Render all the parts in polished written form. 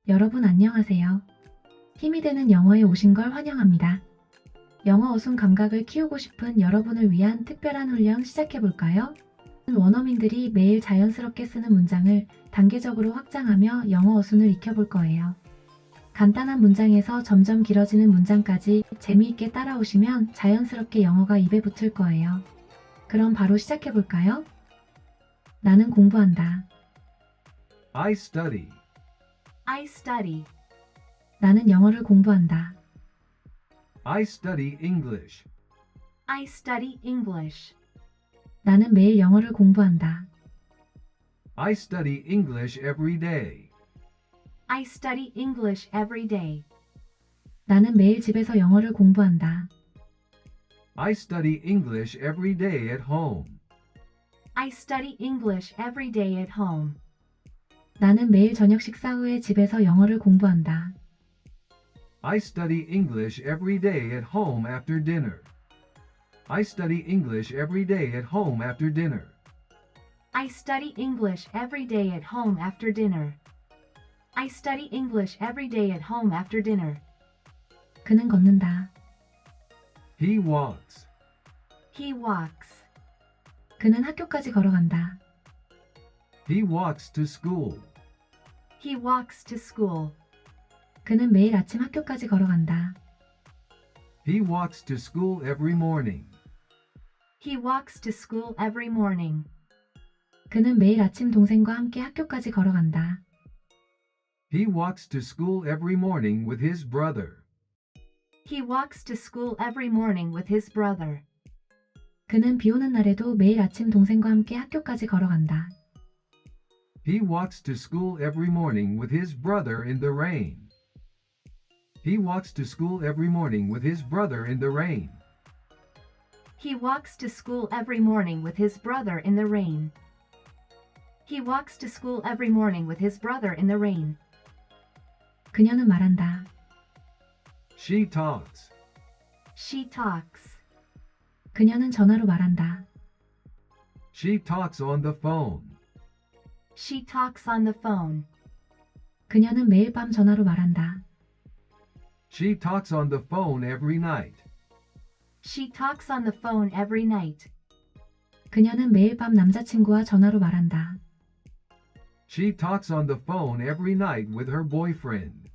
여러분 안녕하세요. 힘이 되는 영어에 오신 걸 환영합니다. 영어 어순 감각을 키우고 싶은 여러분을 위한 특별한 훈련 시작해 볼까요? 원어민들이 매일 자연스럽게 쓰는 문장을 단계적으로 확장하며 영어 어순을 익혀볼 거예요. 간단한 문장에서 점점 길어지는 문장까지 재미있게 따라오시면 자연스럽게 영어가 입에 붙을 거예요. 그럼 바로 시작해 볼까요? 나는 공부한다. I study. I study. 나는 영어를 공부한다. I study English. I study English. 나는 매일 영어를 공부한다. I study English every day. I study English every day. 나는 매일 집에서 영어를 공부한다. I study English every day at home. I study English every day at home. 나는 매일 저녁 식사 후에 집에서 영어를 공부한다. I study English every day at home after dinner. I study English every day at home after dinner. I study English every day at home after dinner. I study English every day at home after dinner. 그는 걷는다. He walks. He walks. 그는 학교까지 걸어간다. He walks to school. He walks to school. 그는 매일 아침 학교까지 걸어간다. He walks to school every morning. He walks to school every morning. 그는 매일 아침 동생과 함께 학교까지 걸어간다. He walks to school every morning with his brother. He walks to school every morning with his brother. 그는 비 오는 날에도 매일 아침 동생과 함께 학교까지 걸어간다. He walks to school every morning with his brother in the rain. He walks to school every morning with his brother in the rain. He walks to school every morning with his brother in the rain. He walks to school every morning with his brother in the rain. 그녀는 말한다. She talks. She talks. 그녀는 전화로 말한다. She talks on the phone. She talks on the phone. 그녀는 매일 밤 전화로 말한다. She talks on the phone every night. She talks on the phone every night. 그녀는 매일 밤 남자친구와 전화로 말한다. She talks on the phone every night with her boyfriend.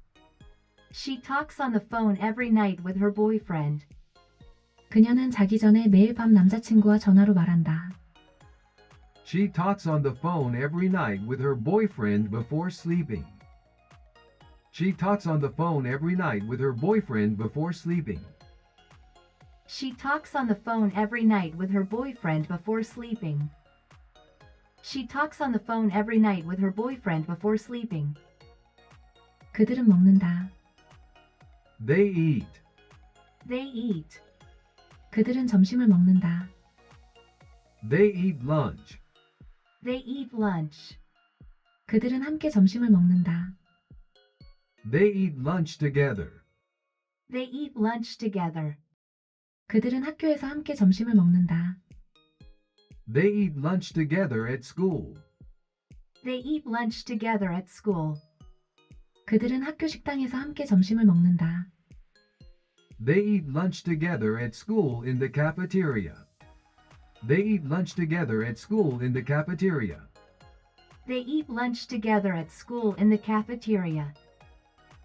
She talks on the phone every night with her boyfriend. 그녀는 자기 전에 매일 밤 남자친구와 전화로 말한다. She talks on the phone every night with her boyfriend before sleeping. She talks on the phone every night with her boyfriend before sleeping. She talks on the phone every night with her boyfriend before sleeping. She talks on the phone every night with her boyfriend before sleeping. 그들은 먹는다. They eat. They eat. 그들은 점심을 먹는다. They eat lunch. They eat lunch. 그들은 함께 점심을 먹는다. They eat lunch together. They eat lunch together. 그들은 학교에서 함께 점심을 먹는다. They eat lunch together at school. They eat lunch together at school. 그들은 학교 식당에서 함께 점심을 먹는다. They eat lunch together at school in the cafeteria. They eat lunch together at school in the cafeteria. They eat lunch together at school in the cafeteria.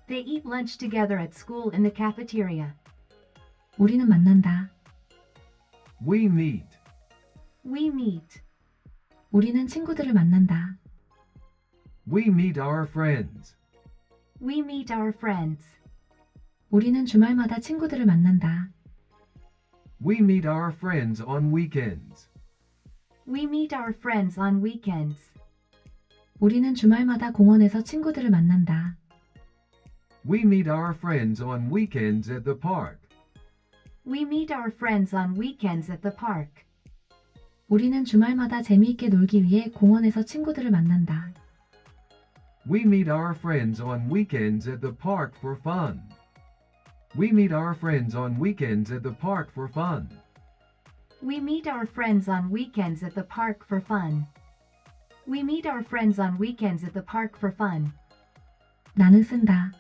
They eat lunch together at school in the cafeteria. 우리는 만난다. We meet. We meet. 우리는 친구들을 만난다. We meet our friends. We meet our friends. 우리는 주말마다 친구들을 만난다. We meet our friends on weekends. We meet our friends on weekends. 우리는 주말마다 공원에서 친구들을 만난다. We meet our friends on weekends at the park. We meet our friends on weekends at the park. 우리는 주말마다 재미있게 놀기 위해 공원에서 친구들을 만난다. We meet our friends on weekends at the park for fun. We meet our friends on weekends at the park for fun. We meet our friends on weekends at the park for fun. We meet our friends on weekends at the park for fun. 나는 쓴다.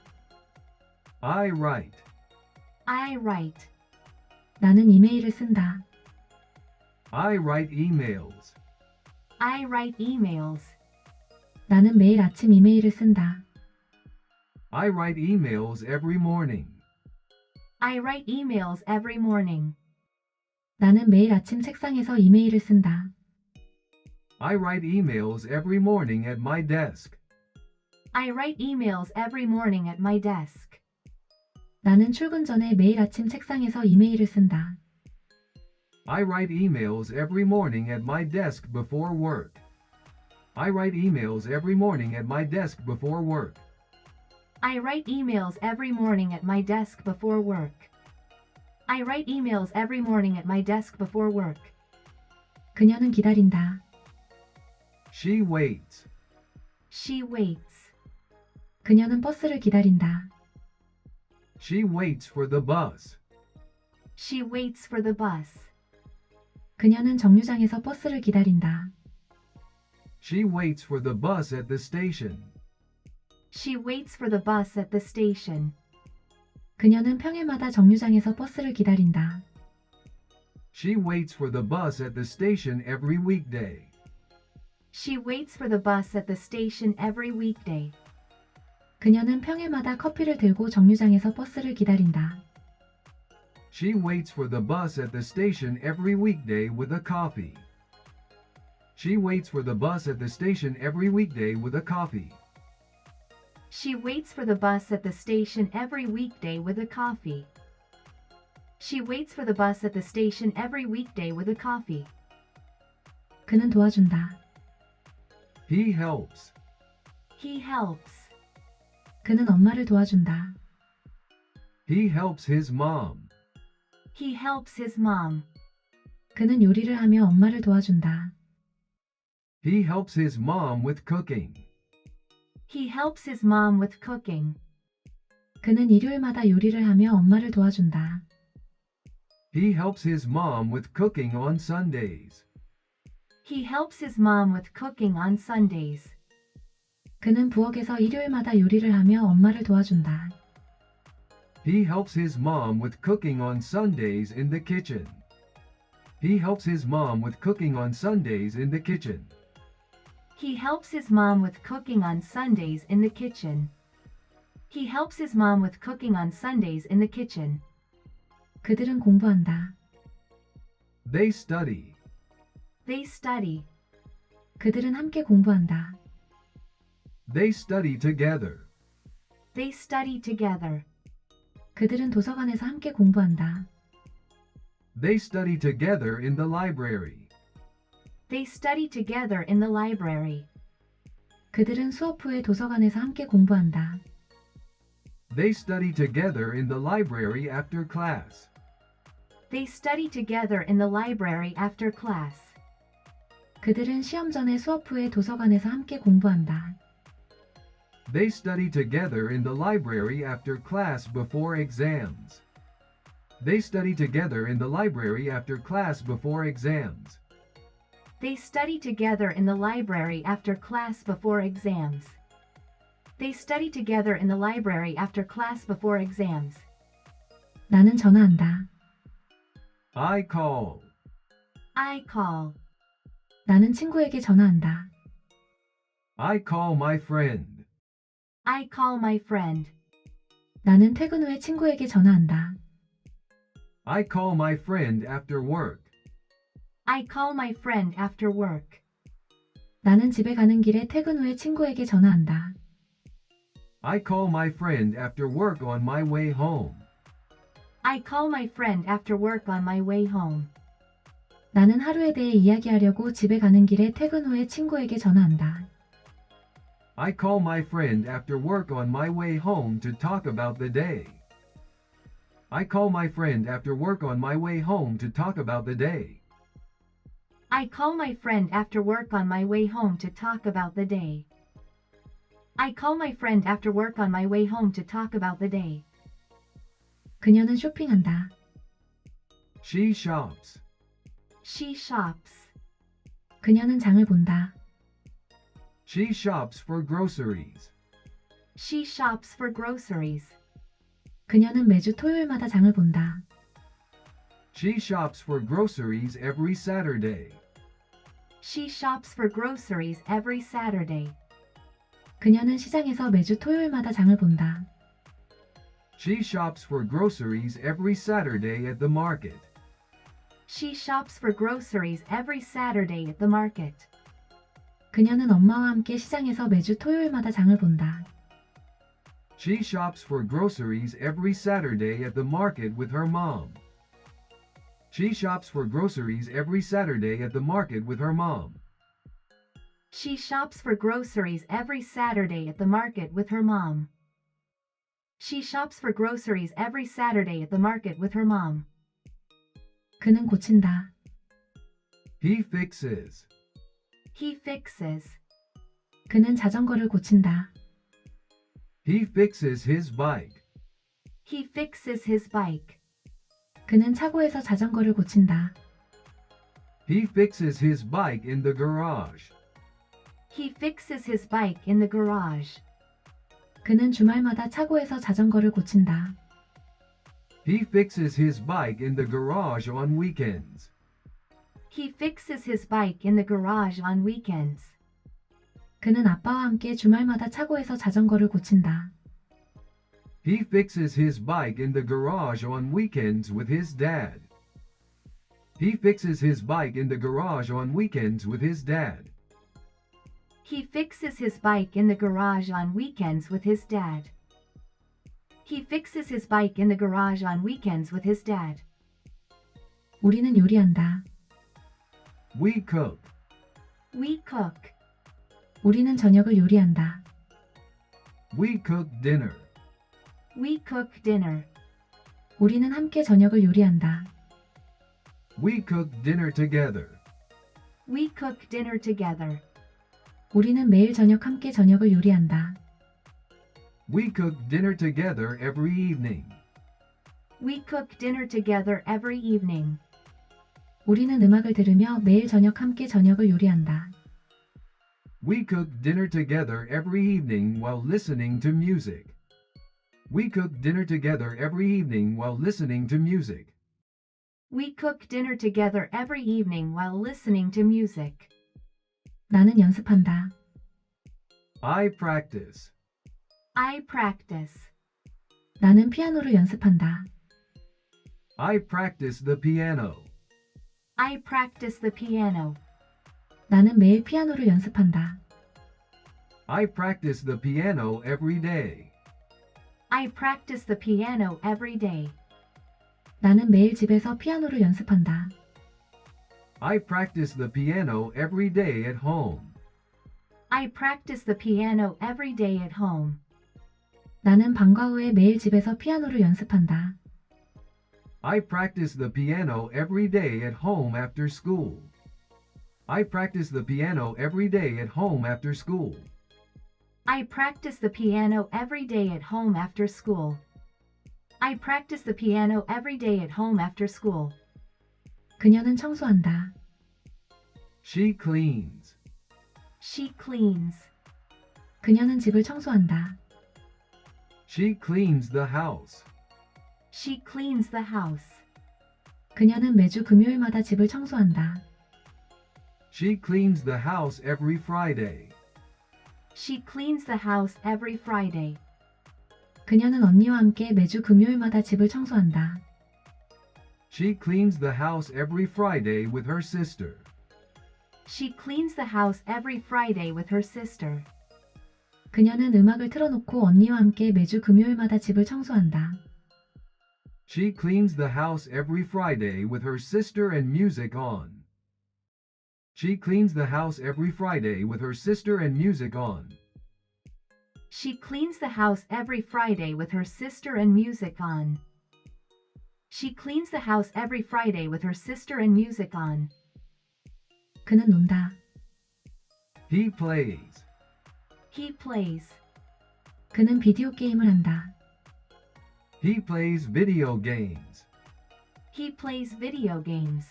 I write. I write. 나는 이메일을 쓴다. I write emails. I write emails. 나는 매일 아침 이메일을 쓴다. I write emails every morning. I write emails every morning. 나는 매일 아침 책상에서 이메일을 쓴다. I write emails every morning at my desk. I write emails every morning at my desk. 나는 출근 전에 매일 아침 책상에서 이메일을 쓴다. I write emails every morning at my desk before work. I write emails every morning at my desk before work. I write emails every morning at my desk before work. I write emails every morning at my desk before work. 그녀는 기다린다. She waits. She waits. 그녀는 버스를 기다린다. She waits for the bus. She waits for the bus. 그녀는 정류장에서 버스를 기다린다. She waits for the bus at the station. She waits for the bus at the station. 그녀는 평일마다 정류장에서 버스를 기다린다. She waits for the bus at the station every weekday. She waits for the bus at the station every weekday. 그녀는 평일마다 커피를 들고 정류장에서 버스를 기다린다. She waits for the bus at the station every weekday with a coffee. She waits for the bus at the station every weekday with a coffee. She waits for the bus at the station every weekday with a coffee. She waits for the bus at the station every weekday with a coffee. 그는 도와준다. He helps. He helps. 그는 엄마를 도와준다. He helps his mom. He helps his mom. 그는 요리를 하며 엄마를 도와준다. He helps his mom with cooking. He helps his mom with cooking. 그는 일요일마다 요리를 하며 엄마를 도와준다. He helps his mom with cooking on Sundays. He helps his mom with cooking on Sundays. 그는 부엌에서 일요일마다 요리를 하며 엄마를 도와준다. He helps his mom with cooking on Sundays in the kitchen. He helps his mom with cooking on Sundays in the kitchen. He helps his mom with cooking on Sundays in the kitchen. He helps his mom with cooking on Sundays in the kitchen. 그들은 공부한다. They study. They study. 그들은 함께 공부한다. They study together. They study together. 그들은 도서관에서 함께 공부한다. They study together in the library. They study together in the library. 그들은 수업 후에 도서관에서 함께 공부한다. They study together in the library after class. They study together in the library after class. 그들은 시험 전에 수업 후에 도서관에서 함께 공부한다. They study together in the library after class before exams. They study together in the library after class before exams. They study together in the library after class before exams. They study together in the library after class before exams. 나는 전화한다. I call. I call. 나는 친구에게 전화한다. I call my friend. I call my friend. 나는 퇴근 후에 친구에게 전화한다. I call my friend after work. I call my friend after work. 나는 집에 가는 길에 퇴근 후에 친구에게 전화한다. I call my friend after work on my way home. I call my friend after work on my way home. 나는 하루에 대해 이야기하려고 집에 가는 길에 퇴근 후에 친구에게 전화한다. I call my friend after work on my way home to talk about the day. I call my friend after work on my way home to talk about the day. I call my friend after work on my way home to talk about the day. I call my friend after work on my way home to talk about the day. 그녀는 쇼핑한다. She shops. She shops. 그녀는 장을 본다. She shops for groceries. She shops for groceries. 그녀는 매주 토요일마다 장을 본다. She shops for groceries every Saturday. She shops for groceries every Saturday. 그녀는 시장에서 매주 토요일마다 장을 본다. She shops for groceries every Saturday at the market. She shops for groceries every Saturday at the market. 그녀는 엄마와 함께 시장에서 매주 토요일마다 장을 본다. She shops for groceries every Saturday at the market with her mom. She shops for groceries every Saturday at the market with her mom. She shops for groceries every Saturday at the market with her mom. She shops for groceries every Saturday at the market with her mom. 그는 고친다. He fixes. He fixes. 그는 자전거를 고친다. He fixes his bike. He fixes his bike. 그는 차고에서 자전거를 고친다. He fixes his bike in the garage. He fixes his bike in the garage. 그는 주말마다 차고에서 자전거를 고친다. He fixes his bike in the garage on weekends. He fixes his bike in the garage on weekends. 그는 아빠와 함께 주말마다 차고에서 자전거를 고친다. He fixes his bike in the garage on weekends with his dad. He fixes his bike in the garage on weekends with his dad. He fixes his bike in the garage on weekends with his dad. He fixes his bike in the garage on weekends with his dad. 우리는 요리한다. We cook. We cook. 우리는 저녁을 요리한다. We cook dinner. We cook dinner. 우리는 함께 저녁을 요리한다. We cook dinner together. We cook dinner together. 우리는 매일 저녁 함께 저녁을 요리한다. We cook dinner together every evening. We cook dinner together every evening. 우리는 음악을 들으며 매일 저녁 함께 저녁을 요리한다. We cook dinner together every evening while listening to music. We cook dinner together every evening while listening to music. We cook dinner together every evening while listening to music. 나는 연습한다. I practice. I practice. 나는 피아노를 연습한다. I practice the piano. I practice the piano. 나는 매일 피아노를 연습한다. I practice the piano every day. I practice the piano every day. 나는 매일 집에서 피아노를 연습한다. I practice the piano every day at home. I practice the piano every day at home. 나는 방과 후에 매일 집에서 피아노를 연습한다. I practice the piano every day at home after school. I practice the piano every day at home after school. I practice the piano every day at home after school. I practice the piano every day at home after school. 그녀는 청소한다. She cleans. She cleans. 그녀는 집을 청소한다. She cleans the house. She cleans the house. 그녀는 매주 금요일마다 집을 청소한다. She cleans the house every Friday. She cleans the house every Friday. 그녀는 언니와 함께 매주 금요일마다 집을 청소한다. She cleans the house every Friday with her sister. She cleans the house every Friday with her sister. 그녀는 음악을 틀어놓고 언니와 함께 매주 금요일마다 집을 청소한다. She cleans the house every Friday with her sister and music on. She cleans the house every Friday with her sister and music on. She cleans the house every Friday with her sister and music on. She cleans the house every Friday with her sister and music on. 그는 논다. He plays. He plays. 그는 비디오 게임을 한다. He plays video games. He plays video games.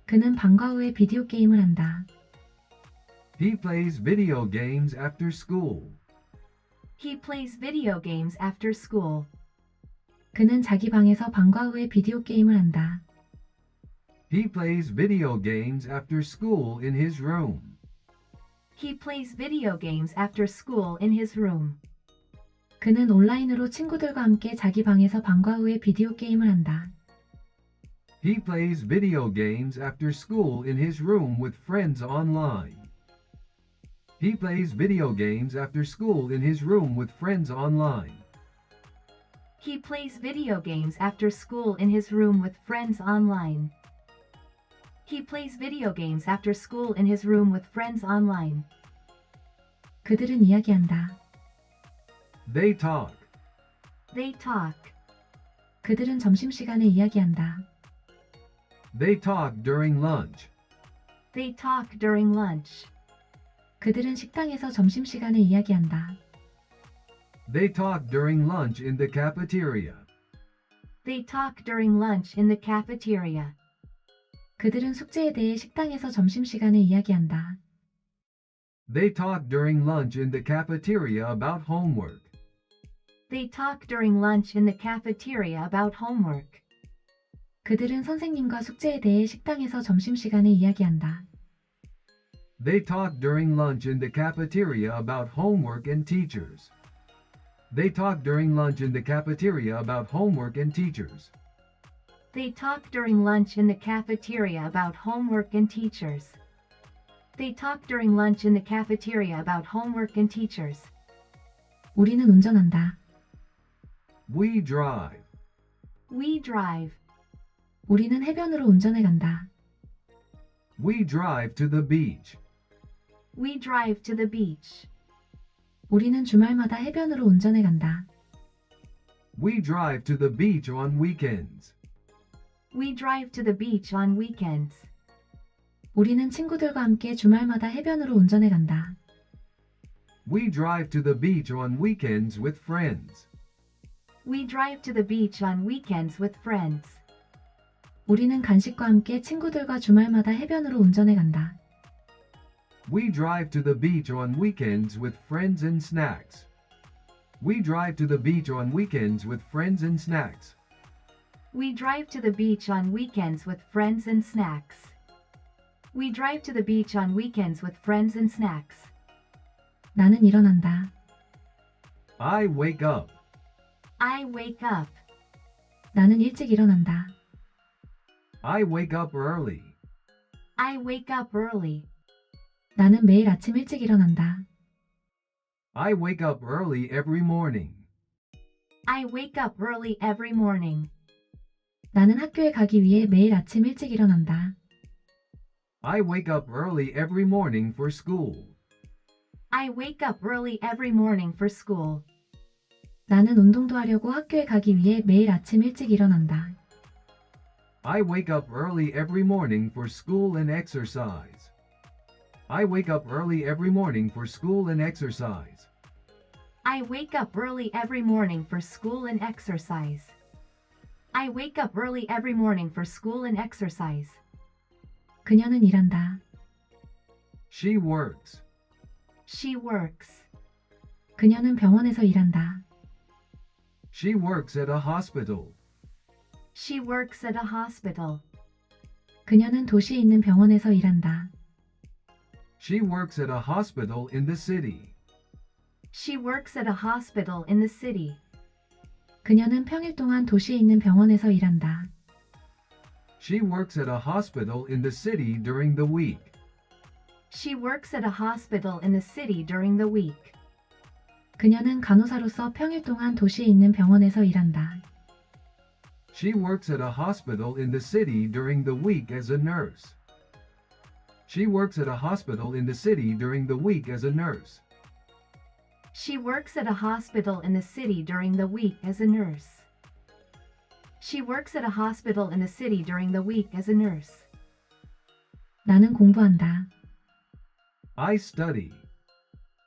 그는 방과 후에 비디오 게임을 한다. He plays video games after school. He plays video games after school. 그는 자기 방에서 방과 후에 비디오 게임을 한다. He plays video games after school in his room. He plays video games after school in his room. 그는 온라인으로 친구들과 함께 자기 방에서 방과 후에 비디오 게임을 한다. He plays video games after school in his room with friends online. He plays video games after school in his room with friends online. He plays video games after school in his room with friends online. He plays video games after school in his room with friends online. 그들은 이야기한다. They talk. They talk. 그들은 점심시간에 이야기한다. They talk during lunch. They talk during lunch. 그들은 식당에서 점심시간에 이야기한다. They talk during lunch in the cafeteria. They talk during lunch in the cafeteria. 그들은 숙제에 대해 식당에서 점심시간에 이야기한다. They talk during lunch in the cafeteria about homework. They talk during lunch in the cafeteria about homework. 그들은 선생님과 숙제에 대해 식당에서 점심시간에 이야기한다. They talk during lunch in the cafeteria about homework and teachers. They talk during lunch in the cafeteria about homework and teachers. They talk during lunch in the cafeteria about homework and teachers. They talk during lunch in the cafeteria about homework and teachers. 우리는 운전한다. We drive. We drive. 우리는 해변으로 운전해 간다. We drive to the beach. We drive to the beach. 우리는 주말마다 해변으로 운전해 간다. We drive to the beach on weekends. We drive to the beach on weekends. 우리는 친구들과 함께 주말마다 해변으로 운전해 간다. We drive to the beach on weekends with friends. We drive to the beach on weekends with friends. 우리는 간식과 함께 친구들과 주말마다 해변으로 운전해 간다. We drive to the beach on weekends with friends and snacks. We drive to the beach on weekends with friends and snacks. We drive to the beach on weekends with friends and snacks. We drive to the beach on weekends with friends and snacks. 나는 일어난다. I wake up. I wake up. 나는 일찍 일어난다. I wake up early. I wake up early. 나는 매일 아침 일찍 일어난다. I wake up early every morning. I wake up early every morning. 나는 학교에 가기 위해 매일 아침 일찍 일어난다. I wake up early every morning for school. I wake up early every morning for school. 나는 운동도 하려고 학교에 가기 위해 매일 아침 일찍 일어난다. I wake up early every morning for school and exercise. I wake up early every morning for school and exercise. I wake up early every morning for school and exercise. I wake up early every morning for school and exercise. 그녀는 일한다. She works. She works. 그녀는 병원에서 일한다. She works at a hospital. She works at a hospital. 그녀는 도시에 있는 병원에서 일한다. She works at a hospital in the city. She works at a hospital in the city. 그녀는 평일 동안 도시에 있는 병원에서 일한다. She works at a hospital in the city during the week. She works at a hospital in the city during the week. 그녀는 간호사로서 평일 동안 도시에 있는 병원에서 일한다. She works at a hospital in the city during the week as a nurse. She works at a hospital in the city during the week as a nurse. She works at a hospital in the city during the week as a nurse. She works at a hospital in the city during the week as a nurse. 나는 공부한다. I study.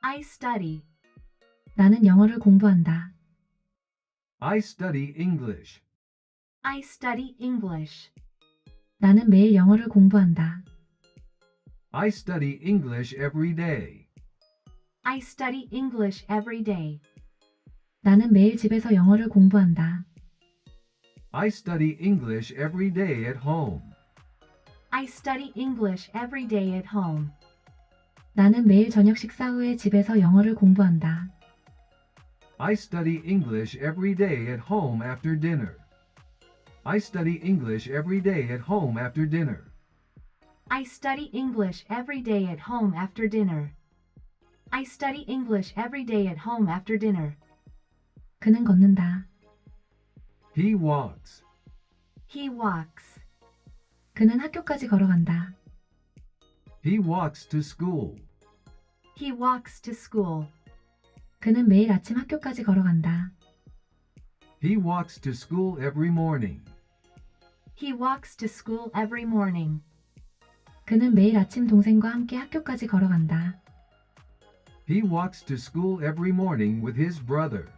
I study. 나는 영어를 공부한다. I study English. I study English. 나는 매일 영어를 공부한다. I study English every day. I study English every day. 나는 매일 집에서 영어를 공부한다. I study English every day at home. I study English every day at home. 나는 매일 저녁 식사 후에 집에서 영어를 공부한다. I study English every day at home after dinner. I study English every day at home after dinner. I study English every day at home after dinner. I study English every day at home after dinner. 그는 걷는다. He walks. He walks. 그는 학교까지 걸어간다. He walks to school. He walks to school. 그는 매일 아침 학교까지 걸어간다. He walks to school every morning. He walks to school every morning. 그는 매일 아침 동생과 함께 학교까지 걸어간다. He walks to school every morning with his brother.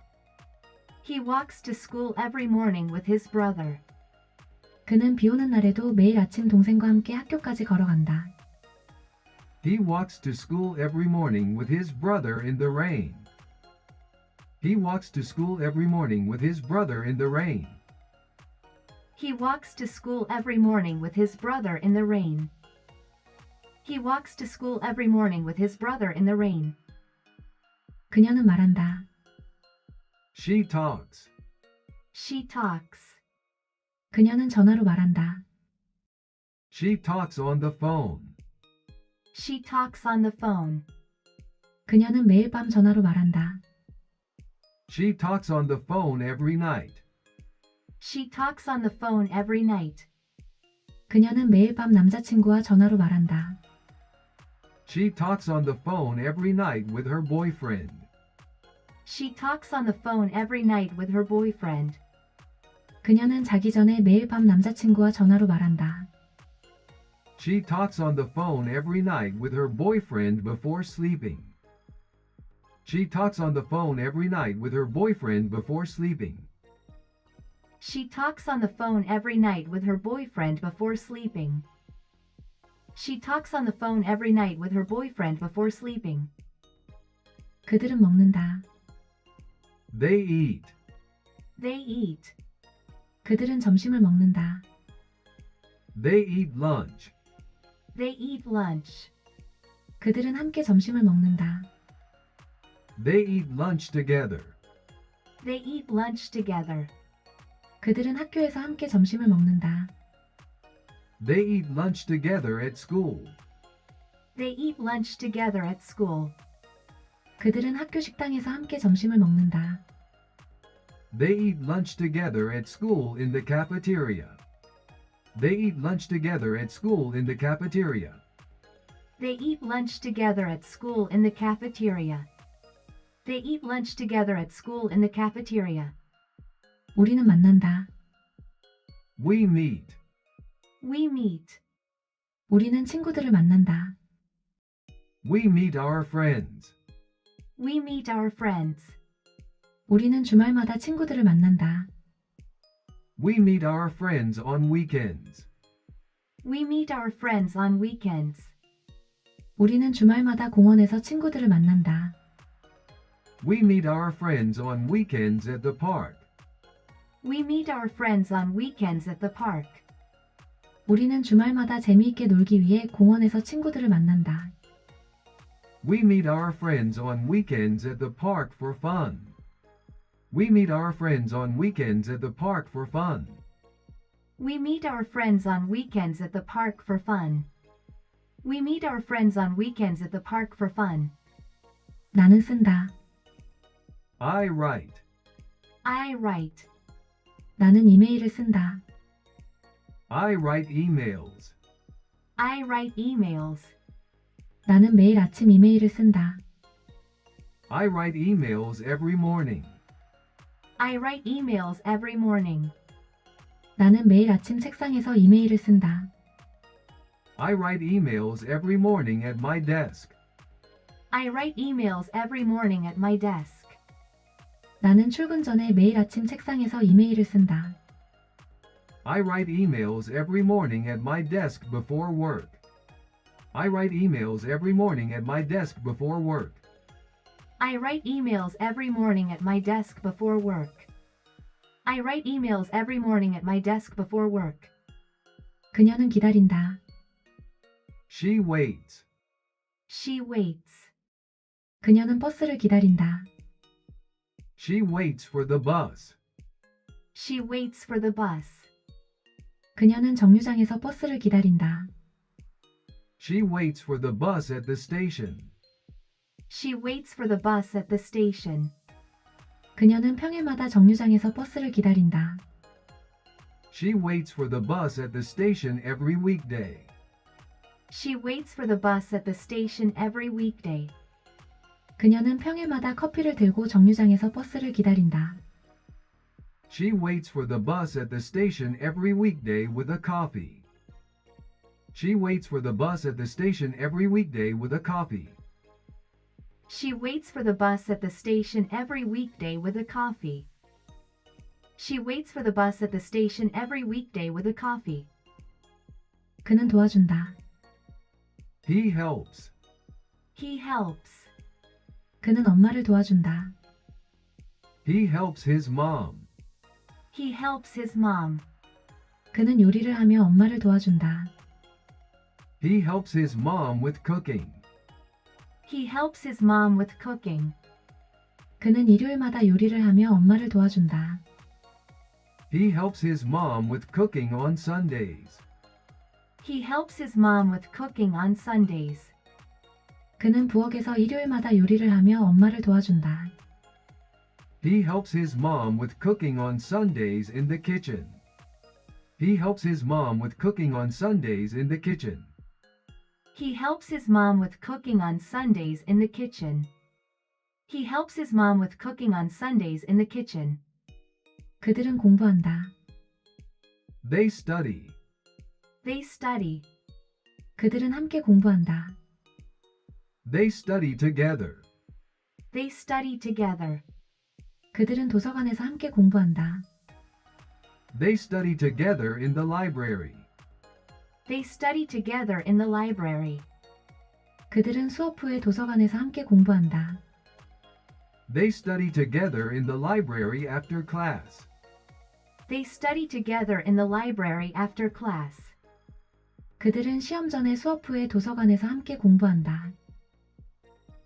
He walks to school every morning with his brother. 그는 비 오는 날에도 매일 아침 동생과 함께 학교까지 걸어간다. He walks to school every morning with his brother in the rain. He walks to school every morning with his brother in the rain. He walks to school every morning with his brother in the rain. He walks to school every morning with his brother in the rain. 그녀는 말한다. She talks. She talks. 그녀는 전화로 말한다. She talks on the phone. She talks on the phone. 그녀는 매일 밤 전화로 말한다. She talks on the phone every night. She talks on the phone every night. 그녀는 매일 밤 남자친구와 전화로 말한다. She talks on the phone every night with her boyfriend. She talks on the phone every night with her boyfriend. 그녀는 자기 전에 매일 밤 남자친구와 전화로 말한다. She talks on the phone every night with her boyfriend before sleeping. She talks on the phone every night with her boyfriend before sleeping. She talks on the phone every night with her boyfriend before sleeping. She talks on the phone every night with her boyfriend before sleeping. 그들은 먹는다. They eat. They eat. 그들은 점심을 먹는다. They eat lunch. They eat lunch. 그들은 함께 점심을 먹는다. They eat lunch together. They eat lunch together. 그들은 학교에서 함께 점심을 먹는다. They eat lunch together at school. They eat lunch together at school. 그들은 학교 식당에서 함께 점심을 먹는다. They eat lunch together at school in the cafeteria. They eat lunch together at school in the cafeteria. They eat lunch together at school in the cafeteria. They eat lunch together at school in the cafeteria. 우리는 만난다. We meet. We meet. 우리는 친구들을 만난다. We meet our friends. We meet our friends. 우리는 주말마다 친구들을 만난다. We meet our friends on weekends. We meet our friends on weekends. 우리는 주말마다 공원에서 친구들을 만난다. We meet our friends on weekends at the park. We meet our friends on weekends at the park. 우리는 주말마다 재미있게 놀기 위해 공원에서 친구들을 만난다. We meet our friends on weekends at the park for fun. We meet our friends on weekends at the park for fun. We meet our friends on weekends at the park for fun. We meet our friends on weekends at the park for fun. 나는 쓴다. I write. I write. 나는 이메일을 쓴다. I write emails. I write emails. 나는 매일 아침 이메일을 쓴다. I write emails every morning. I write emails every morning. 나는 매일 아침 책상에서 이메일을 쓴다. I write emails every morning at my desk. I write emails every morning at my desk. 나는 출근 전에 매일 아침 책상에서 이메일을 쓴다. I write emails every morning at my desk before work. I write emails every morning at my desk before work. I write emails every morning at my desk before work. I write emails every morning at my desk before work. 그녀는 기다린다. She waits. She waits. 그녀는 버스를 기다린다. She waits for the bus. She waits for the bus. 그녀는 정류장에서 버스를 기다린다. She waits for the bus at the station. She waits for the bus at the station. 그녀는 평일마다 정류장에서 버스를 기다린다. She waits for the bus at the station every weekday. She waits for the bus at the station every weekday. 그녀는 평일마다 커피를 들고 정류장에서 버스를 기다린다. She waits for the bus at the station every weekday with a coffee. She waits for the bus at the station every weekday with a coffee. She waits for the bus at the station every weekday with a coffee. She waits for the bus at the station every weekday with a coffee. 그는 도와준다. He helps. He helps. 그는 엄마를 도와준다. He helps his mom. He helps his mom. 그는 요리를 하며 엄마를 도와준다. He helps his mom with cooking. He helps his mom with cooking. 그는 일요일마다 요리를 하며 엄마를 도와준다. He helps his mom with cooking on Sundays. He helps his mom with cooking on Sundays. 그는 부엌에서 일요일마다 요리를 하며 엄마를 도와준다. He helps his mom with cooking on Sundays in the kitchen. He helps his mom with cooking on Sundays in the kitchen. He helps his mom with cooking on Sundays in the kitchen. He helps his mom with cooking on Sundays in the kitchen. 그들은 공부한다. They study. They study. 그들은 함께 공부한다. They study together. They study together. 그들은 도서관에서 함께 공부한다. They study together in the library. They study together in the library. 그들은 수업 후에 도서관에서 함께 공부한다. They study together in the library after class. They study together in the library after class. 그들은 시험 전에 수업 후에 도서관에서 함께 공부한다.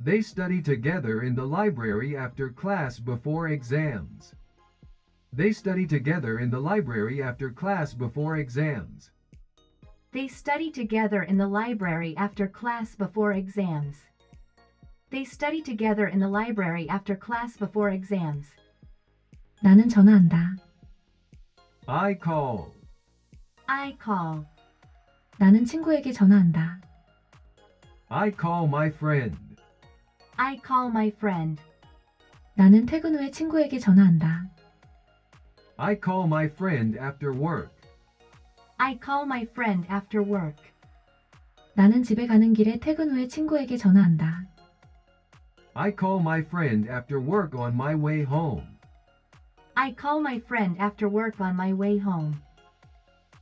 They study together in the library after class before exams. They study together in the library after class before exams. They study together in the library after class before exams. They study together in the library after class before exams. 나는 전화한다. I call. I call. 나는 친구에게 전화한다. I call my friend. I call my friend. 나는 퇴근 후에 친구에게 전화한다. I call my friend after work. I call my friend after work. 나는 집에 가는 길에 퇴근 후에 친구에게 전화한다. I call my friend after work on my way home. I call my friend after work on my way home.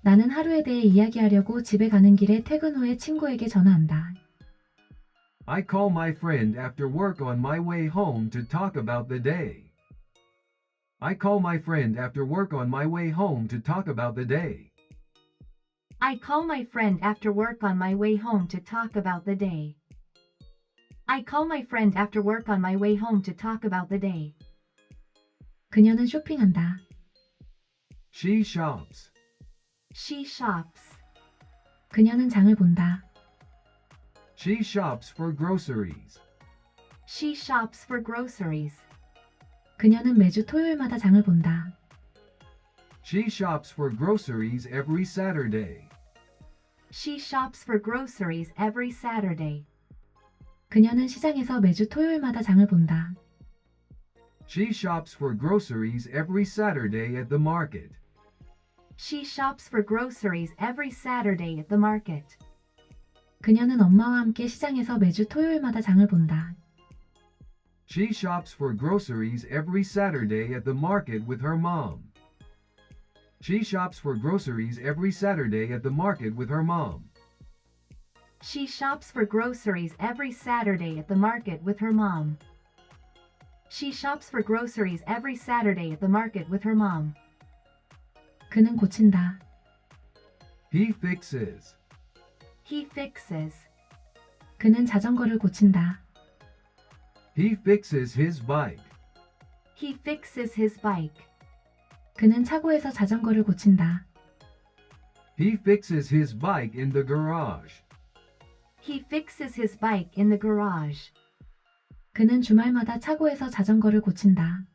나는 하루에 대해 이야기하려고 집에 가는 길에 퇴근 후에 친구에게 전화한다. I call my friend after work on my way home to talk about the day. I call my friend after work on my way home to talk about the day. I call my friend after work on my way home to talk about the day. I call my friend after work on my way home to talk about the day. 그녀는 쇼핑한다. She shops. She shops. 그녀는 장을 본다. She shops for groceries. She shops for groceries. 그녀는 매주 토요일마다 장을 본다. She shops for groceries every Saturday. She shops for groceries every Saturday. 그녀는 시장에서 매주 토요일마다 장을 본다. She shops for groceries every Saturday at the market. She shops for groceries every Saturday at the market. 그녀는 엄마와 함께 시장에서 매주 토요일마다 장을 본다. She shops for groceries every Saturday at the market with her mom. She shops for groceries every Saturday at the market with her mom. She shops for groceries every Saturday at the market with her mom. She shops for groceries every Saturday at the market with her mom. 그는 고친다. He fixes. He fixes. 그는 자전거를 고친다. He fixes his bike. He fixes his bike. 그는 차고에서 자전거를 고친다. He fixes his bike in the garage. He fixes his bike in the garage. 그는 주말마다 차고에서 자전거를 고친다.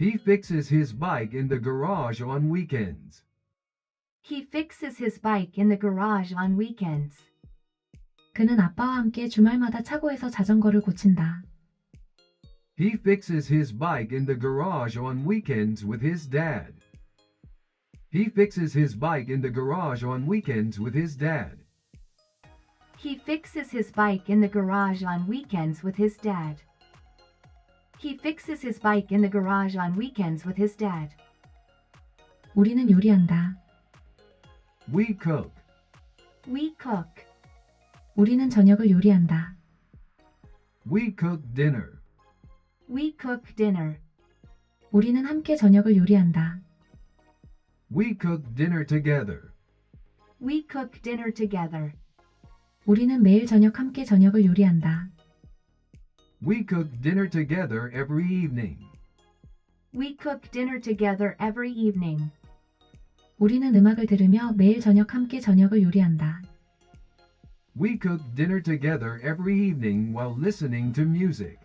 He fixes his bike in the garage on weekends. He fixes his bike in the garage on weekends. 그는 아빠와 함께 주말마다 차고에서 자전거를 고친다. He fixes his bike in the garage on weekends with his dad. He fixes his bike in the garage on weekends with his dad. He fixes his bike in the garage on weekends with his dad. He fixes his bike in the garage on weekends with his dad. 우리는 요리한다. We cook. We cook. 우리는 저녁을 요리한다. We cook dinner. We cook dinner. 우리는 함께 저녁을 요리한다. We cook dinner together. We cook dinner together. 우리는 매일 저녁 함께 저녁을 요리한다. We cook dinner together every evening. We cook dinner together every evening. 우리는 음악을 들으며 매일 저녁 함께 저녁을 요리한다. We cook dinner together every evening while listening to music.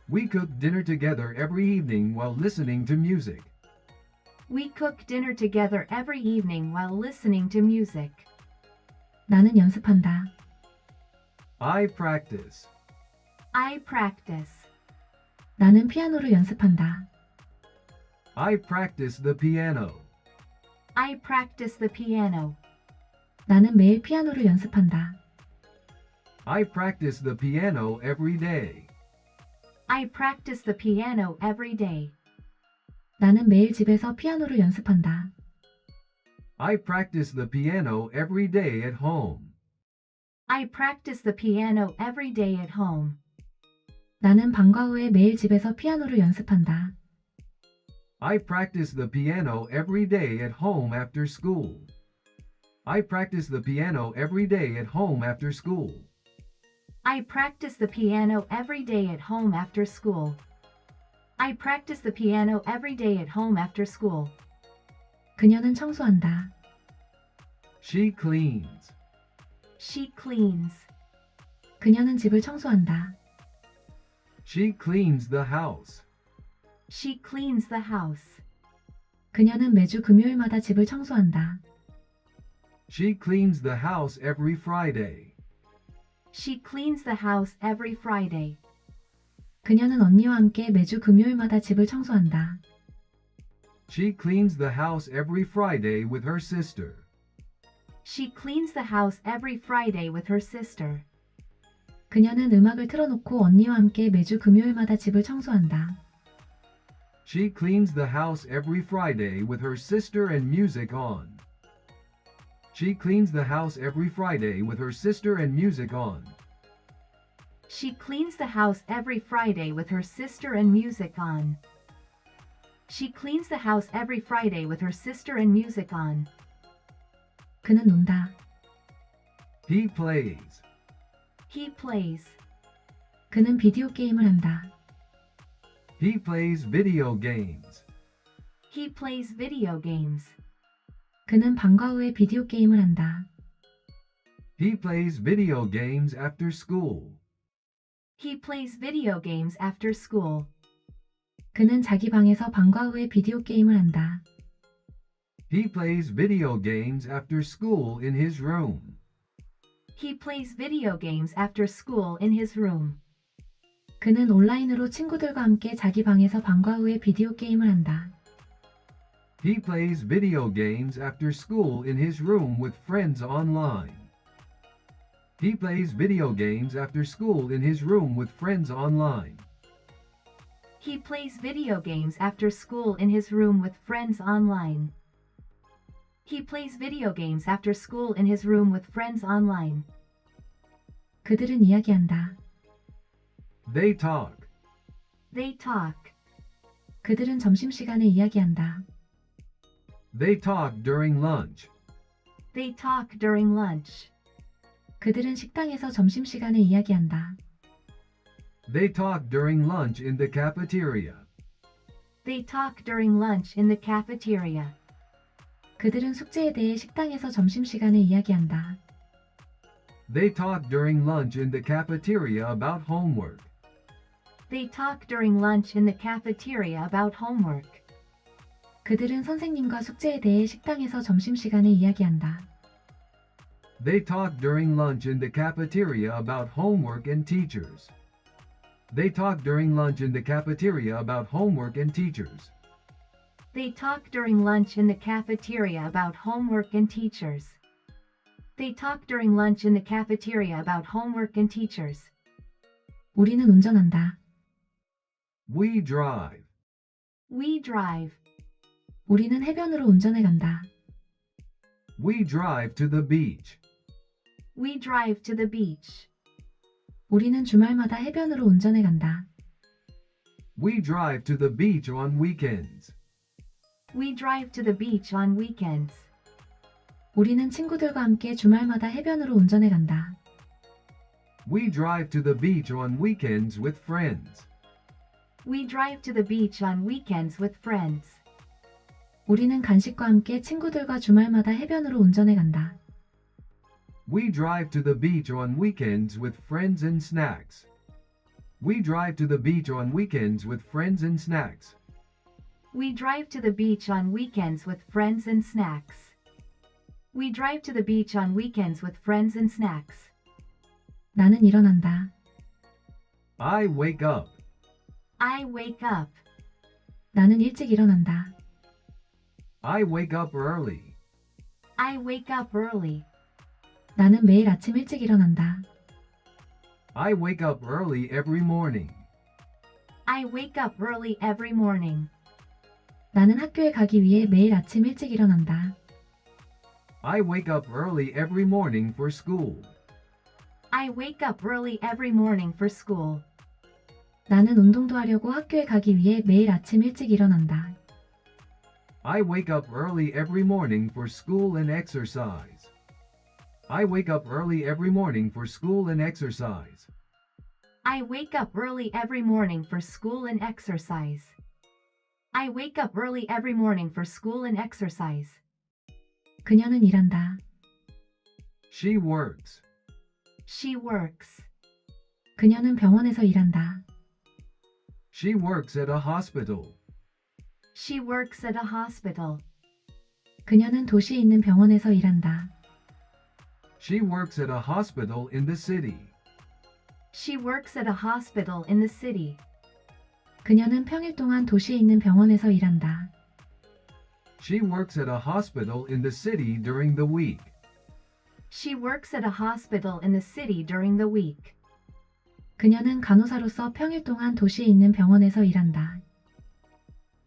We cook dinner together every evening while listening to music. We cook dinner together every evening while listening to music. 나는 연습한다. I practice. I practice. 나는 피아노를 연습한다. I practice the piano. I practice the piano. 나는 매일 피아노를 연습한다. I practice the piano every day. I practice the piano every day. 나는 매일 집에서 피아노를 연습한다. I practice the piano every day at home. I practice the piano every day at home. 나는 방과 후에 매일 집에서 피아노를 연습한다. I practice the piano every day at home after school. I practice the piano every day at home after school. I practice the piano every day at home after school. I practice the piano every day at home after school. 그녀는 청소한다. She cleans. She cleans. 그녀는 집을 청소한다. She cleans the house. She cleans the house. 그녀는 매주 금요일마다 집을 청소한다. She cleans the house every Friday. She cleans the house every Friday. 그녀는 언니와 함께 매주 금요일마다 집을 청소한다. She cleans the house every Friday with her sister. She cleans the house every Friday with her sister. 그녀는 음악을 틀어놓고 언니와 함께 매주 금요일마다 집을 청소한다. She cleans the house every Friday with her sister and music on. She cleans the house every Friday with her sister and music on. She cleans the house every Friday with her sister and music on. She cleans the house every Friday with her sister and music on. 그는 논다. He plays. He plays. 그는 비디오 게임을 한다. He plays video games. He plays video games. 그는 방과 후에 비디오 게임을 한다. He plays video games after school. He plays video games after school. 그는 자기 방에서 방과 후에 비디오 게임을 한다. He plays video games after school in his room. He plays video games after school in his room. 그는 온라인으로 친구들과 함께 자기 방에서 방과 후에 비디오 게임을 한다. He plays video games after school in his room with friends online. He plays video games after school in his room with friends online. He plays video games after school in his room with friends online. He plays video games after school in his room with friends online. 그들은 이야기한다. They talk. They talk. 그들은 점심시간에 이야기한다. They talk during lunch. They talk during lunch. 그들은 식당에서 점심시간에 이야기한다. They talk during lunch in the cafeteria. They talk during lunch in the cafeteria. 그들은 숙제에 대해 식당에서 점심시간에 이야기한다. They talk during lunch in the cafeteria about homework. They talk during lunch in the cafeteria about homework. 그들은 선생님과 숙제에 대해 식당에서 점심시간에 이야기한다. They talk during lunch in the cafeteria about homework and teachers. They talk during lunch in the cafeteria about homework and teachers. They talk during lunch in the cafeteria about homework and teachers. They talk during lunch in the cafeteria about homework and teachers. 우리는 운전한다. We drive. We drive. 우리는 해변으로 운전해 간다. We drive to the beach. We drive to the beach. 우리는 주말마다 해변으로 운전해 간다. We drive to the beach on weekends. We drive to the beach on weekends. 우리는 친구들과 함께 주말마다 해변으로 운전해 간다. We drive to the beach on weekends with friends. We drive to the beach on weekends with friends. 우리는 간식과 함께 친구들과 주말마다 해변으로 운전해 간다. We drive to the beach on weekends with friends and snacks. We drive to the beach on weekends with friends and snacks. We drive to the beach on weekends with friends and snacks. We drive to the beach on weekends with friends and snacks. 나는 일어난다. I wake up. I wake up. 나는 일찍 일어난다. I wake up early. I wake up early. 나는 매일 아침 일찍 일어난다. I wake up early every morning. I wake up early every morning. 나는 학교에 가기 위해 매일 아침 일찍 일어난다. I wake up early every morning for school. I wake up early every morning for school. 나는 운동도 하려고 학교에 가기 위해 매일 아침 일찍 일어난다. I wake up early every morning for school and exercise. I wake up early every morning for school and exercise. I wake up early every morning for school and exercise. I wake up early every morning for school and exercise. 그녀는 일한다. She works. She works. 그녀는 병원에서 일한다. She works at a hospital. She works at a hospital. 그녀는 도시에 있는 병원에서 일한다. She works at a hospital in the city. She works at a hospital in the city. 그녀는 평일 동안 도시에 있는 병원에서 일한다. She works at a hospital in the city during the week. She works at a hospital in the city during the week. 그녀는 간호사로서 평일 동안 도시에 있는 병원에서 일한다.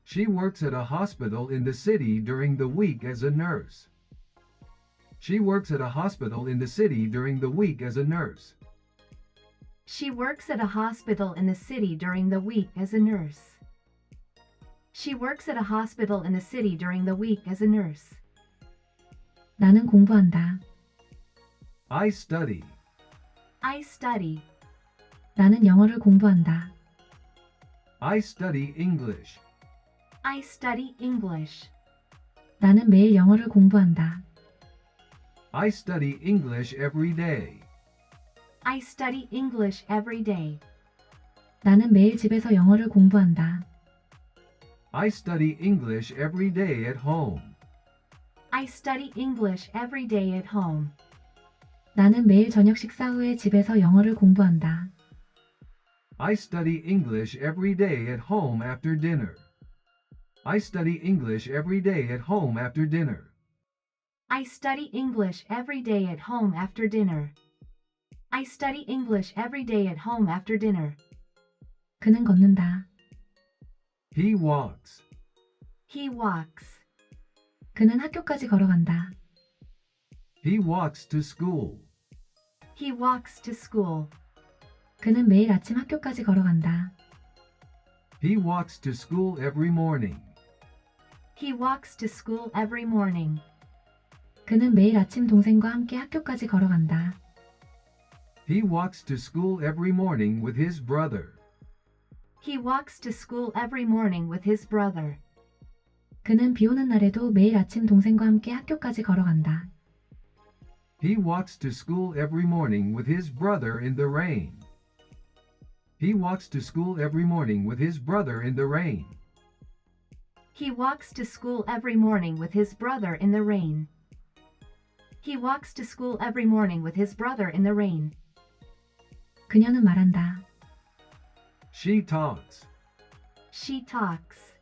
She works at a hospital in the city during the week as a nurse. She works at a hospital in the city during the week as a nurse. She works at a hospital in the city during the week as a nurse. She works at a hospital in the city during the week as a nurse. 나는 공부한다. I study. I study. 나는 영어를 공부한다. I study English. I study English. 나는 매일 영어를 공부한다. I study English every day. I study English every day. 나는 매일 집에서 영어를 공부한다. I study English every day at home. I study English every day at home. 나는 매일 저녁 식사 후에 집에서 영어를 공부한다. I study English every day at home after dinner. I study English every day at home after dinner. I study English every day at home after dinner. I study English every day at home after dinner. 그는 걷는다. He walks. He walks. 그는 학교까지 걸어간다. He walks to school. He walks to school. 그는 매일 아침 학교까지 걸어간다. He walks to school every morning. He walks to school every morning. 그는 매일 아침 동생과 함께 학교까지 걸어간다. He walks to school every morning with his brother. He walks to school every morning with his brother. 그는 비 오는 날에도 매일 아침 동생과 함께 학교까지 걸어간다. He walks to school every morning with his brother in the rain. He walks to school every morning with his brother in the rain. He walks to school every morning with his brother in the rain. He walks to school every morning with his brother in the rain. 그녀는 말한다. She talks. She talks.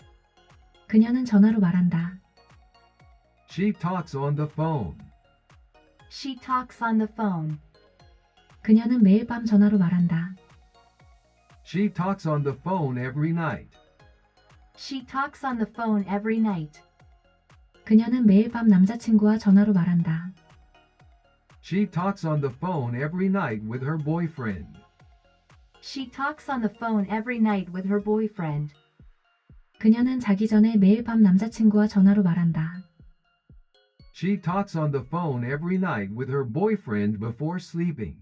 그녀는 전화로 말한다. She talks on the phone. She talks on the phone. 그녀는 매일 밤 전화로 말한다. She talks on the phone every night. She talks on the phone every night. 그녀는 매일 밤 남자친구와 전화로 말한다. She talks on the phone every night with her boyfriend. She talks on the phone every night with her boyfriend. 그녀는 자기 전에 매일 밤 남자친구와 전화로 말한다. She talks on the phone every night with her boyfriend before sleeping.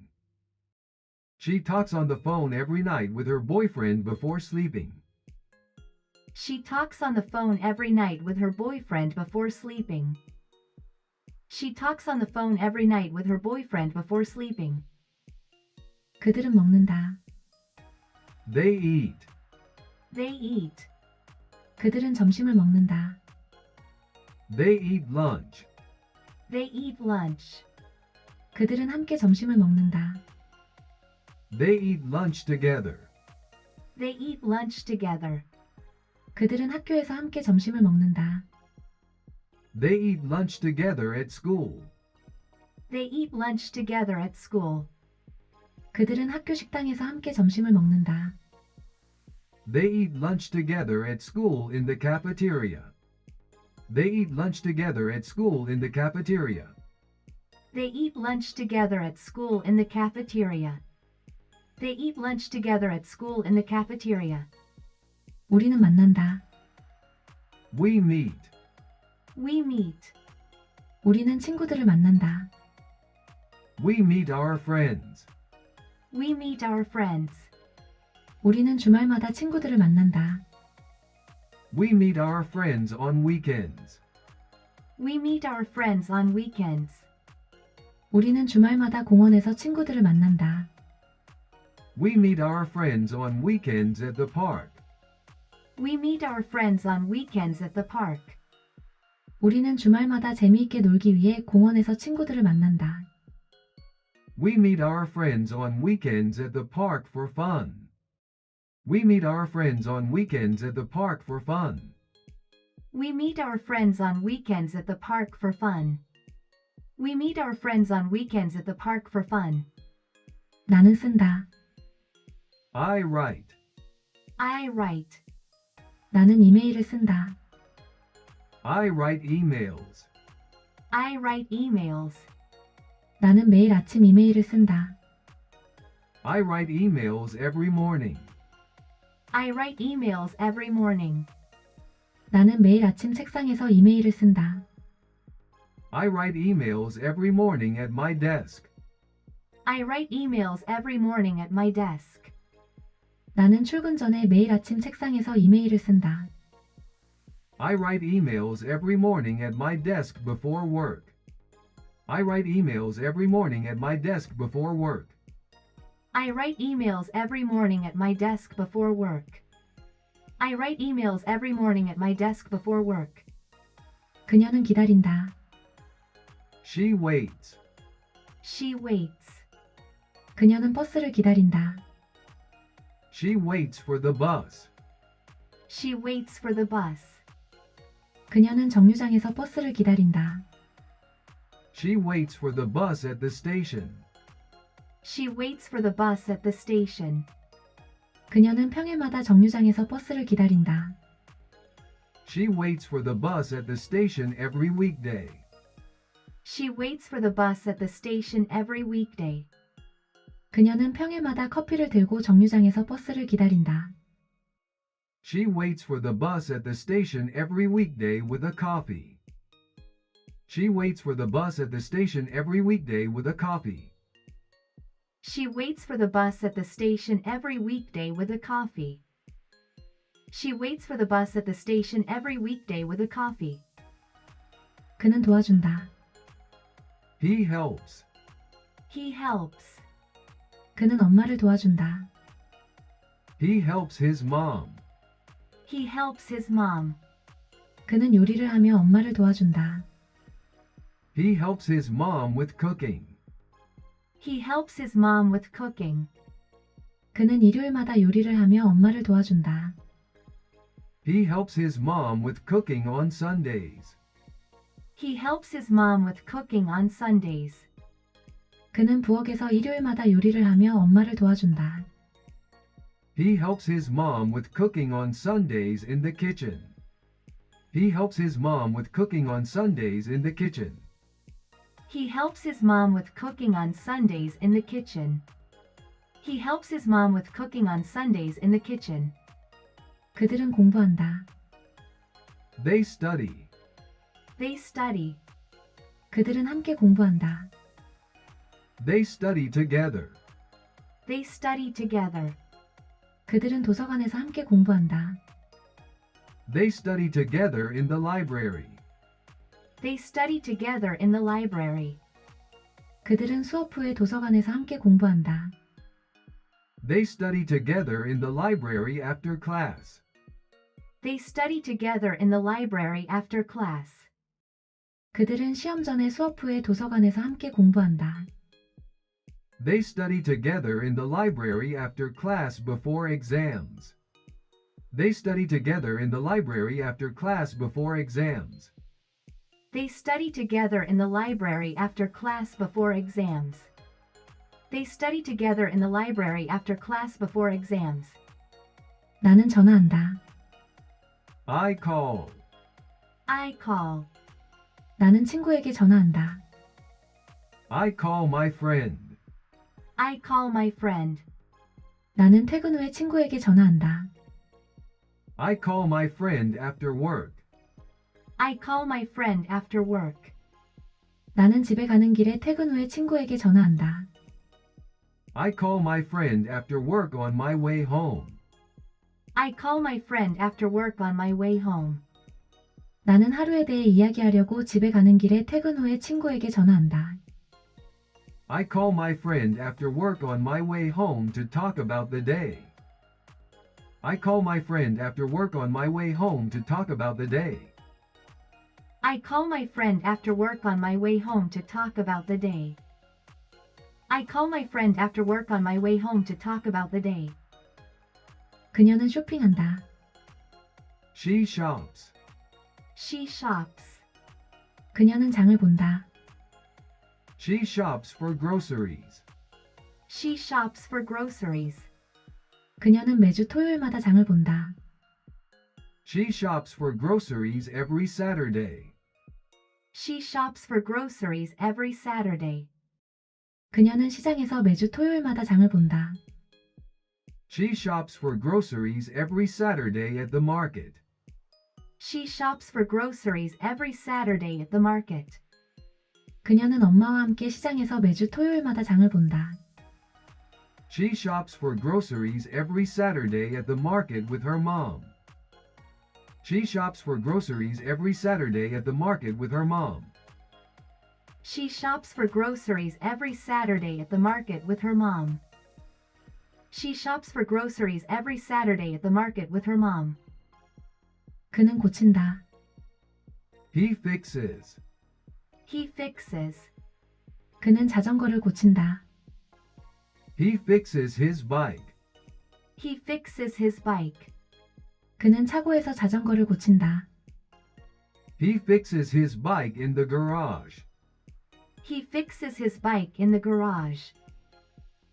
She talks on the phone every night with her boyfriend before sleeping. She talks on the phone every night with her boyfriend before sleeping. She talks on the phone every night with her boyfriend before sleeping. 그들은 먹는다. They eat. They eat. 그들은 점심을 먹는다. They eat lunch. They eat lunch. 그들은 함께 점심을 먹는다. They eat lunch together. They eat lunch together. 그들은 학교에서 함께 점심을 먹는다. They eat lunch together at school. They eat lunch together at school. 그들은 학교 식당에서 함께 점심을 먹는다. They eat lunch together at school in the cafeteria. They eat lunch together at school in the cafeteria. They eat lunch together at school in the cafeteria. They eat lunch together at school in the cafeteria. 우리는 만난다. We meet. We meet. 우리는 친구들을 만난다. We meet our friends. We meet our friends. 우리는 주말마다 친구들을 만난다. We meet our friends on weekends. We meet our friends on weekends. 우리는 주말마다 공원에서 친구들을 만난다. We meet our friends on weekends at the park. We meet our friends on weekends at the park. 우리는 주말마다 재미있게 놀기 위해 공원에서 친구들을 만난다. We meet our friends on weekends at the park for fun. We meet our friends on weekends at the park for fun. We meet our friends on weekends at the park for fun. We meet our friends on weekends at the park for fun. 나는 쓴다. I write. I write. 나는 이메일을 쓴다. I write emails. I write emails. 나는 매일 아침 이메일을 쓴다. I write emails every morning. I write emails every morning. 나는 매일 아침 책상에서 이메일을 쓴다. I write emails every morning at my desk. I write emails every morning at my desk. 나는 출근 전에 매일 아침 책상에서 이메일을 쓴다. I write emails every morning at my desk before work. I write emails every morning at my desk before work. I write emails every morning at my desk before work. I write emails every morning at my desk before work. 그녀는 기다린다. She waits. She waits. 그녀는 버스를 기다린다. She waits for the bus. She waits for the bus. 그녀는 정류장에서 버스를 기다린다. She waits for the bus at the station. She waits for the bus at the station. 그녀는 평일마다 정류장에서 버스를 기다린다. She waits for the bus at the station every weekday. She waits for the bus at the station every weekday. 그녀는 평일마다 커피를 들고 정류장에서 버스를 기다린다. She waits for the bus at the station every weekday with a coffee. She waits for the bus at the station every weekday with a coffee. She waits for the bus at the station every weekday with a coffee. She waits for the bus at the station every weekday with a coffee. 그는 도와준다. He helps. He helps. 그는 엄마를 도와준다. He helps his mom. He helps his mom. 그는 요리를 하며 엄마를 도와준다. He helps his mom with cooking. He helps his mom with cooking. 그는 일요일마다 요리를 하며 엄마를 도와준다. He helps his mom with cooking on Sundays. He helps his mom with cooking on Sundays. 그는 부엌에서 일요일마다 요리를 하며 엄마를 도와준다. He helps his mom with cooking on Sundays in the kitchen. He helps his mom with cooking on Sundays in the kitchen. He helps his mom with cooking on Sundays in the kitchen. He helps his mom with cooking on Sundays in the kitchen. 그들은 공부한다. They study. They study. 그들은 함께 공부한다. They study together. They study together. 그들은 도서관에서 함께 공부한다. They study together in the library. They study together in the library. 그들은 수업 후에 도서관에서 함께 공부한다. They study together in the library after class. They study together in the library after class. 그들은 시험 전에 수업 후에 도서관에서 함께 공부한다. They study together in the library after class before exams. They study together in the library after class before exams. They study together in the library after class before exams. They study together in the library after class before exams. 나는 전화한다. I call. I call. 나는 친구에게 전화한다. I call my friend. I call my friend. 나는 퇴근 후에 친구에게 전화한다. I call my friend after work. I call my friend after work. 나는 집에 가는 길에 퇴근 후에 친구에게 전화한다. I call my friend after work on my way home. I call my friend after work on my way home. 나는 하루에 대해 이야기하려고 집에 가는 길에 퇴근 후에 친구에게 전화한다. I call my friend after work on my way home to talk about the day. I call my friend after work on my way home to talk about the day. I call my friend after work on my way home to talk about the day. I call my friend after work on my way home to talk about the day. 그녀는 쇼핑한다. She shops. She shops. 그녀는 장을 본다. She shops for groceries. She shops for groceries. 그녀는 매주 토요일마다 장을 본다. She shops for groceries every Saturday. She shops for groceries every Saturday. 그녀는 시장에서 매주 토요일마다 장을 본다. She shops for groceries every Saturday at the market. She shops for groceries every Saturday at the market. 그녀는 엄마와 함께 시장에서 매주 토요일마다 장을 본다. She shops for groceries every Saturday at the market with her mom. She shops for groceries every Saturday at the market with her mom. She shops for groceries every Saturday at the market with her mom. She shops for groceries every Saturday at the market with her mom. 그는 고친다. He fixes. He fixes. 그는 자전거를 고친다. He fixes his bike. He fixes his bike. 그는 차고에서 자전거를 고친다. He fixes his bike in the garage. He fixes his bike in the garage.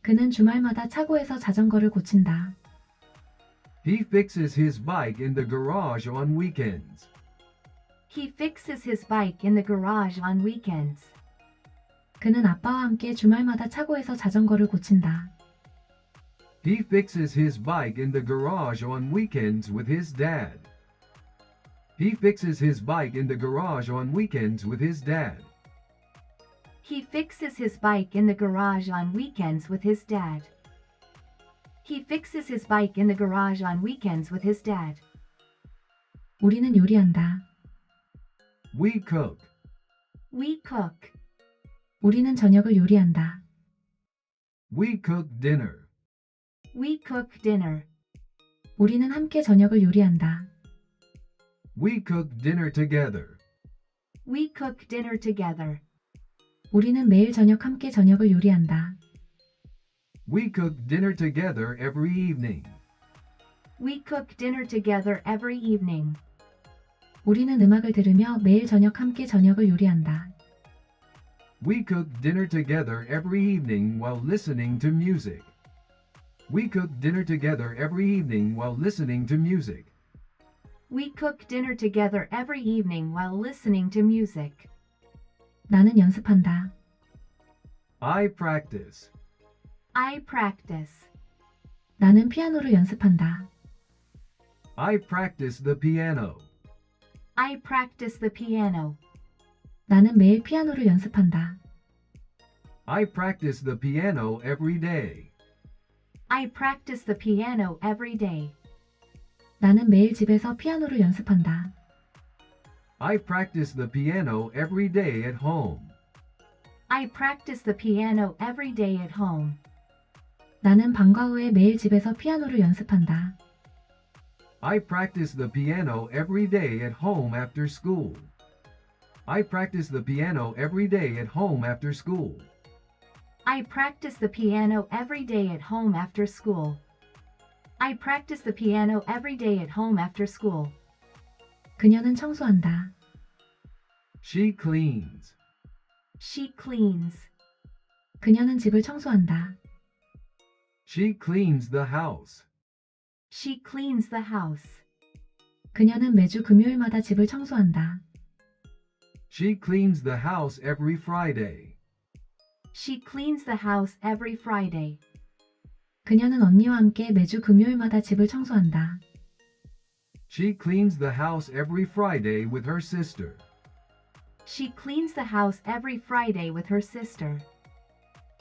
그는 주말마다 차고에서 자전거를 고친다. He fixes his bike in the garage on weekends. He fixes his bike in the garage on weekends. 그는 아빠와 함께 주말마다 차고에서 자전거를 고친다. He fixes his bike in the garage on weekends with his dad. He fixes his bike in the garage on weekends with his dad. He fixes his bike in the garage on weekends with his dad. He fixes his bike in the garage on weekends with his dad. 우리는 요리한다. We cook. We cook. 우리는 저녁을 요리한다. We cook dinner. We cook dinner. 우리는 함께 저녁을 요리한다. We cook dinner together. We cook dinner together. 우리는 매일 저녁 함께 저녁을 요리한다. We cook dinner together every evening. We cook dinner together every evening. 우리는 음악을 들으며 매일 저녁 함께 저녁을 요리한다. We cook dinner together every evening while listening to music. We cook dinner together every evening while listening to music. We cook dinner together every evening while listening to music. 나는 연습한다. I practice. I practice. 나는 피아노를 연습한다. I practice the piano. I practice the piano. 나는 매일 피아노를 연습한다. I practice the piano every day. I practice the piano every day. 나는 매일 집에서 피아노를 연습한다. I practice the piano every day at home. I practice the piano every day at home. 나는 방과 후에 매일 집에서 피아노를 연습한다. I practice the piano every day at home after school. I practice the piano every day at home after school. I practice the piano every day at home after school. I practice the piano every day at home after school. 그녀는 청소한다. She cleans. She cleans. 그녀는 집을 청소한다. She cleans the house. She cleans the house. 그녀는 매주 금요일마다 집을 청소한다. She cleans the house every Friday. She cleans the house every Friday. 그녀는 언니와 함께 매주 금요일마다 집을 청소한다. She cleans the house every Friday with her sister. She cleans the house every Friday with her sister.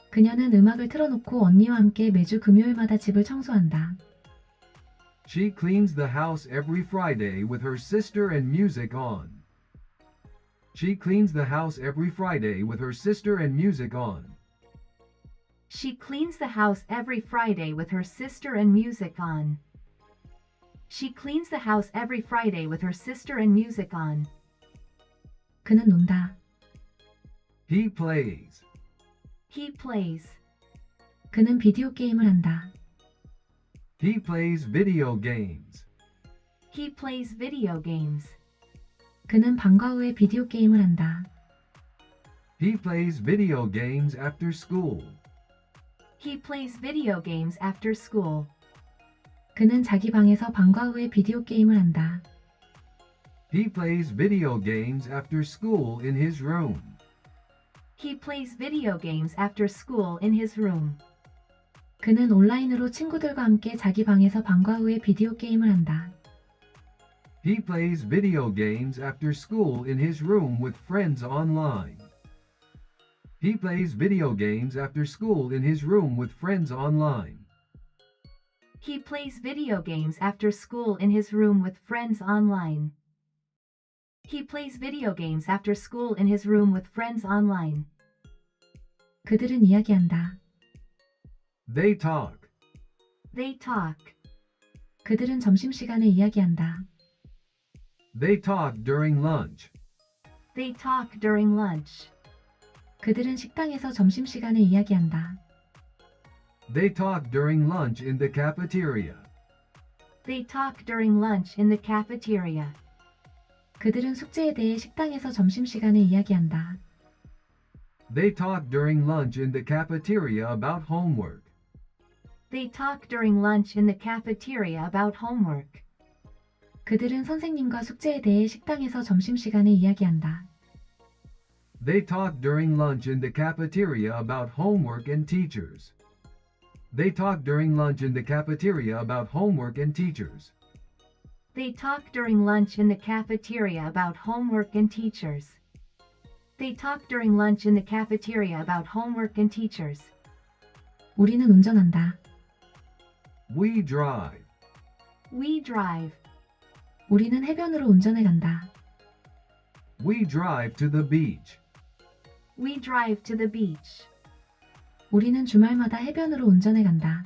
그녀는 음악을 틀어놓고 언니와 함께 매주 금요일마다 집을 청소한다. She cleans the house every Friday with her sister and music on. She cleans the house every Friday with her sister and music on. She cleans the house every Friday with her sister and music on. She cleans the house every Friday with her sister and music on. 그는 논다. He plays. He plays. 그는 비디오 게임을 한다. He plays video games. He plays video games. 그는 방과 후에 비디오 게임을 한다. He plays video games after school. He plays video games after school. 그는 자기 방에서 방과 후에 비디오 게임을 한다. He plays video games after school in his room. He plays video games after school in his room. 그는 온라인으로 친구들과 함께 자기 방에서 방과 후에 비디오 게임을 한다. He plays video games after school in his room with friends online. He plays video games after school in his room with friends online. He plays video games after school in his room with friends online. He plays video games after school in his room with friends online. 그들은 이야기한다. They talk. They talk. 그들은 점심시간에 이야기한다. They talk during lunch. They talk during lunch. 그들은 식당에서 점심시간에 이야기한다. They talk during lunch in the cafeteria. They talk during lunch in the cafeteria. 그들은 숙제에 대해 식당에서 점심시간에 이야기한다. They talk during lunch in the cafeteria about homework. They talk during lunch in the cafeteria about homework. 그들은 선생님과 숙제에 대해 식당에서 점심시간에 이야기한다. They talk during lunch in the cafeteria about homework and teachers. They talk during lunch in the cafeteria about homework and teachers. They talk during lunch in the cafeteria about homework and teachers. They talk during lunch in the cafeteria about homework and teachers. 우리는 운전한다. We drive. We drive. 우리는 해변으로 운전해 간다. We drive to the beach. We drive to the beach. 우리는 주말마다 해변으로 운전해 간다.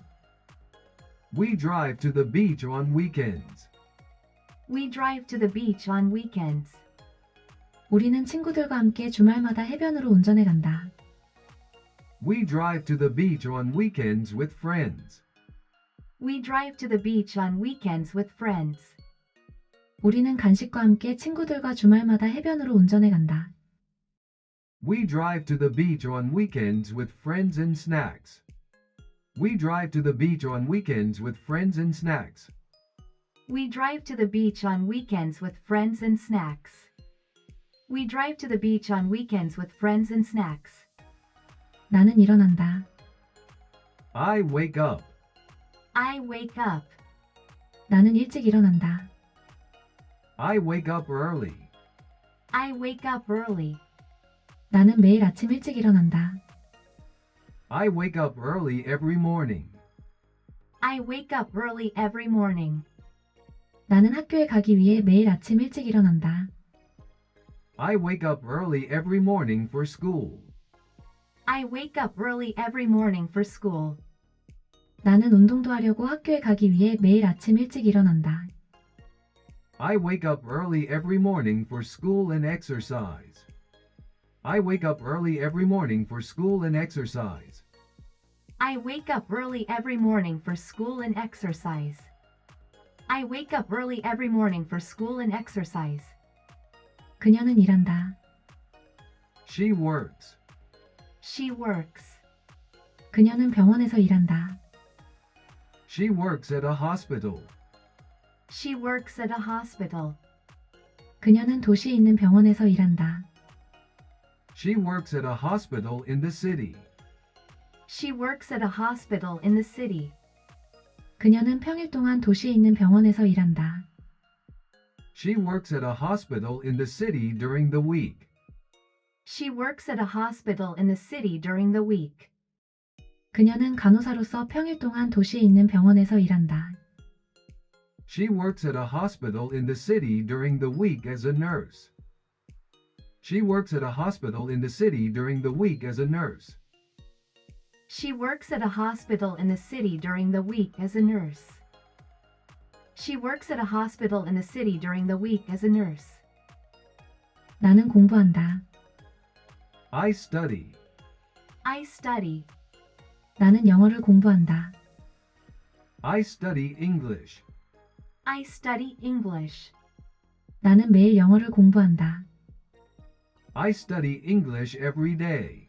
We drive to the beach on weekends. We drive to the beach on weekends. 우리는 친구들과 함께 주말마다 해변으로 운전해 간다. We drive to the beach on weekends with friends. We drive to the beach on weekends with friends. 우리는 간식과 함께 친구들과 주말마다 해변으로 운전해 간다. We drive to the beach on weekends with friends and snacks. We drive to the beach on weekends with friends and snacks. We drive to the beach on weekends with friends and snacks. We drive to the beach on weekends with friends and snacks. 나는 일어난다. I wake up. I wake up. 나는 일찍 일어난다. I wake up early. I wake up early. 나는 매일 아침 일찍 일어난다. I wake up early every morning. I wake up early every morning. 나는 학교에 가기 위해 매일 아침 일찍 일어난다. I wake up early every morning for school. I wake up early every morning for school. 나는 운동도 하려고 학교에 가기 위해 매일 아침 일찍 일어난다. I wake up early every morning for school and exercise. I wake up early every morning for school and exercise. I wake up early every morning for school and exercise. I wake up early every morning for school and exercise. 그녀는 일한다. She works. She works. 그녀는 병원에서 일한다. She works at a hospital. She works at a hospital. 그녀는 도시에 있는 병원에서 일한다. She works at a hospital in the city. She works at a hospital in the city. 그녀는 평일 동안 도시에 있는 병원에서 일한다. She works at a hospital in the city during the week. She works at a hospital in the city during the week. 그녀는 간호사로서 평일 동안 도시에 있는 병원에서 일한다. She works at a hospital in the city during the week as a nurse. She works at a hospital in the city during the week as a nurse. She works at a hospital in the city during the week as a nurse. She works at a hospital in the city during the week as a nurse. 나는 공부한다. I study. I study. 나는 영어를 공부한다. I study English. I study English. 나는 매일 영어를 공부한다. I study English every day.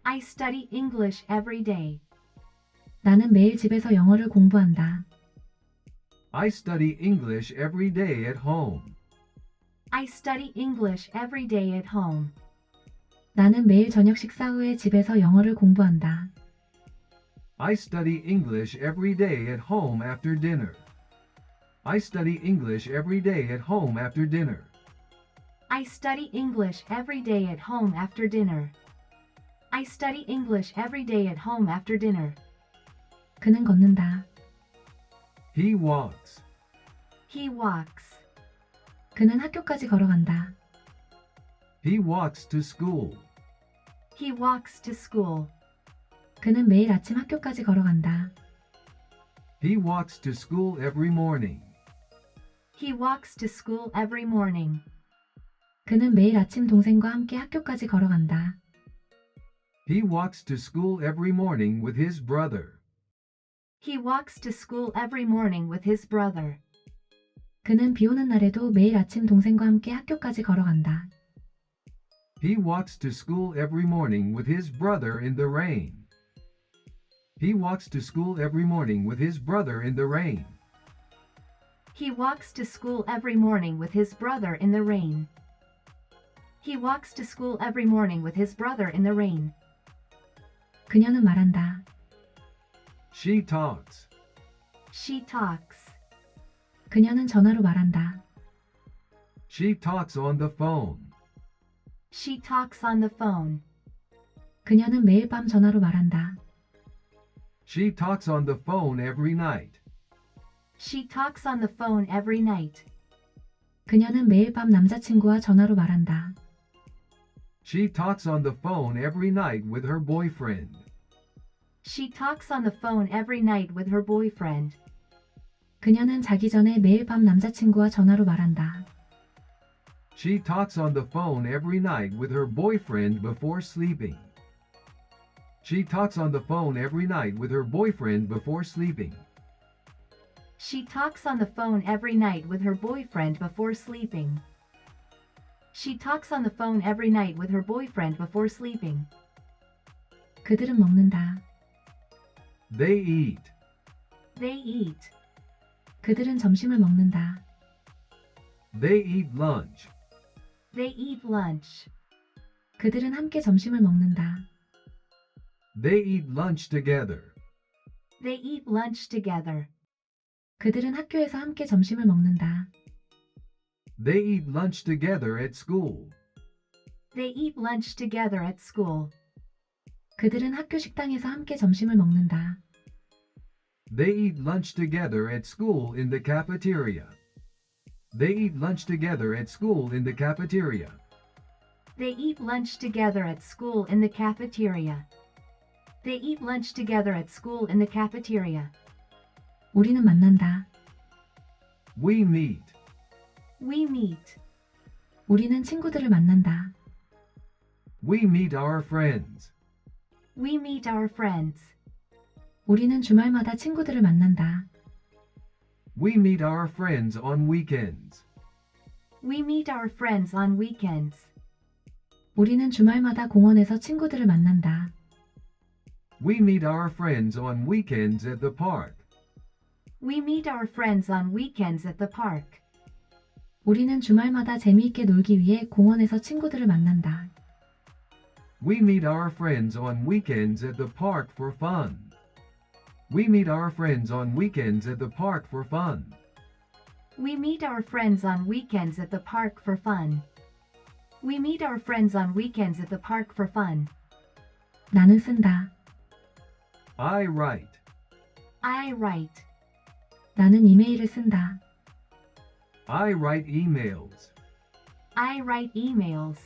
I study English every day. 나는 매일 집에서 영어를 공부한다. I study English every day at home. I study English every day at home. 나는 매일 저녁 식사 후에 집에서 영어를 공부한다. I study English every day at home after dinner. I study English every day at home after dinner. I study English every day at home after dinner. I study English every day at home after dinner. 그는 걷는다. He walks. He walks. 그는 학교까지 걸어간다. He walks to school. He walks to school. 그는 매일 아침 학교까지 걸어간다. He walks to school every morning. He walks to school every morning. 그는 매일 아침 동생과 함께 학교까지 걸어간다. He walks to school every morning with his brother. He walks to school every morning with his brother. 그는 비 오는 날에도 매일 아침 동생과 함께 학교까지 걸어간다. He walks to school every morning with his brother in the rain. He walks to school every morning with his brother in the rain. He walks to school every morning with his brother in the rain. He walks to school every morning with his brother in the rain. 그녀는 말한다. She talks. She talks. 그녀는 전화로 말한다. She talks on the phone. She talks on the phone. 그녀는 매일 밤 전화로 말한다. She talks on the phone every night. She talks on the phone every night. 그녀는 매일 밤 남자친구와 전화로 말한다. She talks on the phone every night with her boyfriend. She talks on the phone every night with her boyfriend. 그녀는 자기 전에 매일 밤 남자친구와 전화로 말한다. She talks on the phone every night with her boyfriend before sleeping. She talks on the phone every night with her boyfriend before sleeping. She talks on the phone every night with her boyfriend before sleeping. She talks on the phone every night with her boyfriend before sleeping. 그들은 먹는다. They eat. They eat. 그들은 점심을 먹는다. They eat lunch. They eat lunch. 그들은 함께 점심을 먹는다. They eat lunch together. They eat lunch together. 그들은 학교에서 함께 점심을 먹는다. They eat lunch together at school. They eat lunch together at school. 그들은 학교 식당에서 함께 점심을 먹는다. They eat lunch together at school in the cafeteria. They eat lunch together at school in the cafeteria. They eat lunch together at school in the cafeteria. They eat lunch together at school in the cafeteria. 우리는 만난다. We meet. We meet. 우리는 친구들을 만난다. We meet our friends. We meet our friends. 우리는 주말마다 친구들을 만난다. We meet our friends on weekends. We meet our friends on weekends. 우리는 주말마다 공원에서 친구들을 만난다. We meet our friends on weekends at the park. We meet our friends on weekends at the park. 우리는 주말마다 재미있게 놀기 위해 공원에서 친구들을 만난다. We meet our friends on weekends at the park for fun. We meet our friends on weekends at the park for fun. We meet our friends on weekends at the park for fun. We meet our friends on weekends at the park for fun. 나는 쓴다. I write. I write. 나는 이메일을 쓴다. I write emails. I write emails.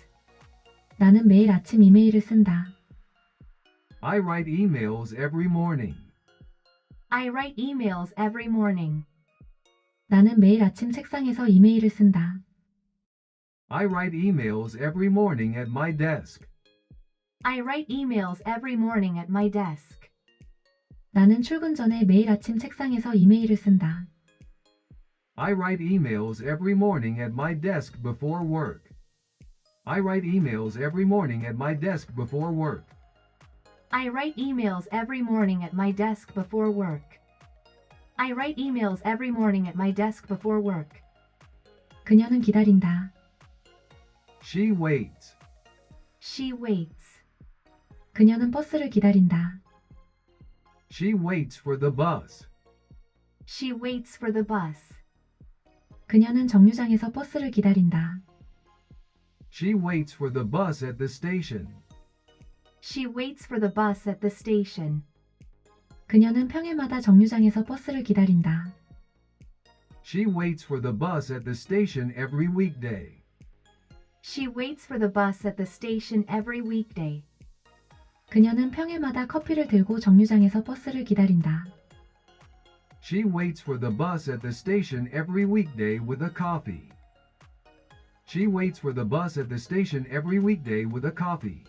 나는 매일 아침 이메일을 쓴다. I write emails every morning. I write emails every morning. 나는 매일 아침 책상에서 이메일을 쓴다. I write emails every morning at my desk. I write emails every morning at my desk. 나는 출근 전에 매일 아침 책상에서 이메일을 쓴다. I write emails every morning at my desk before work. I write emails every morning at my desk before work. I write emails every morning at my desk before work. I write emails every morning at my desk before work. 그녀는 기다린다. She waits. She waits. 그녀는 버스를 기다린다. She waits for the bus. She waits for the bus. 그녀는 정류장에서 버스를 기다린다. She waits for the bus at the station. She waits for the bus at the station. 그녀는 평일마다 정류장에서 버스를 기다린다. She waits for the bus at the station every weekday. She waits for the bus at the station every weekday. 그녀는 평일마다 커피를 들고 정류장에서 버스를 기다린다. She waits for the bus at the station every weekday with a coffee. She waits for the bus at the station every weekday with a coffee.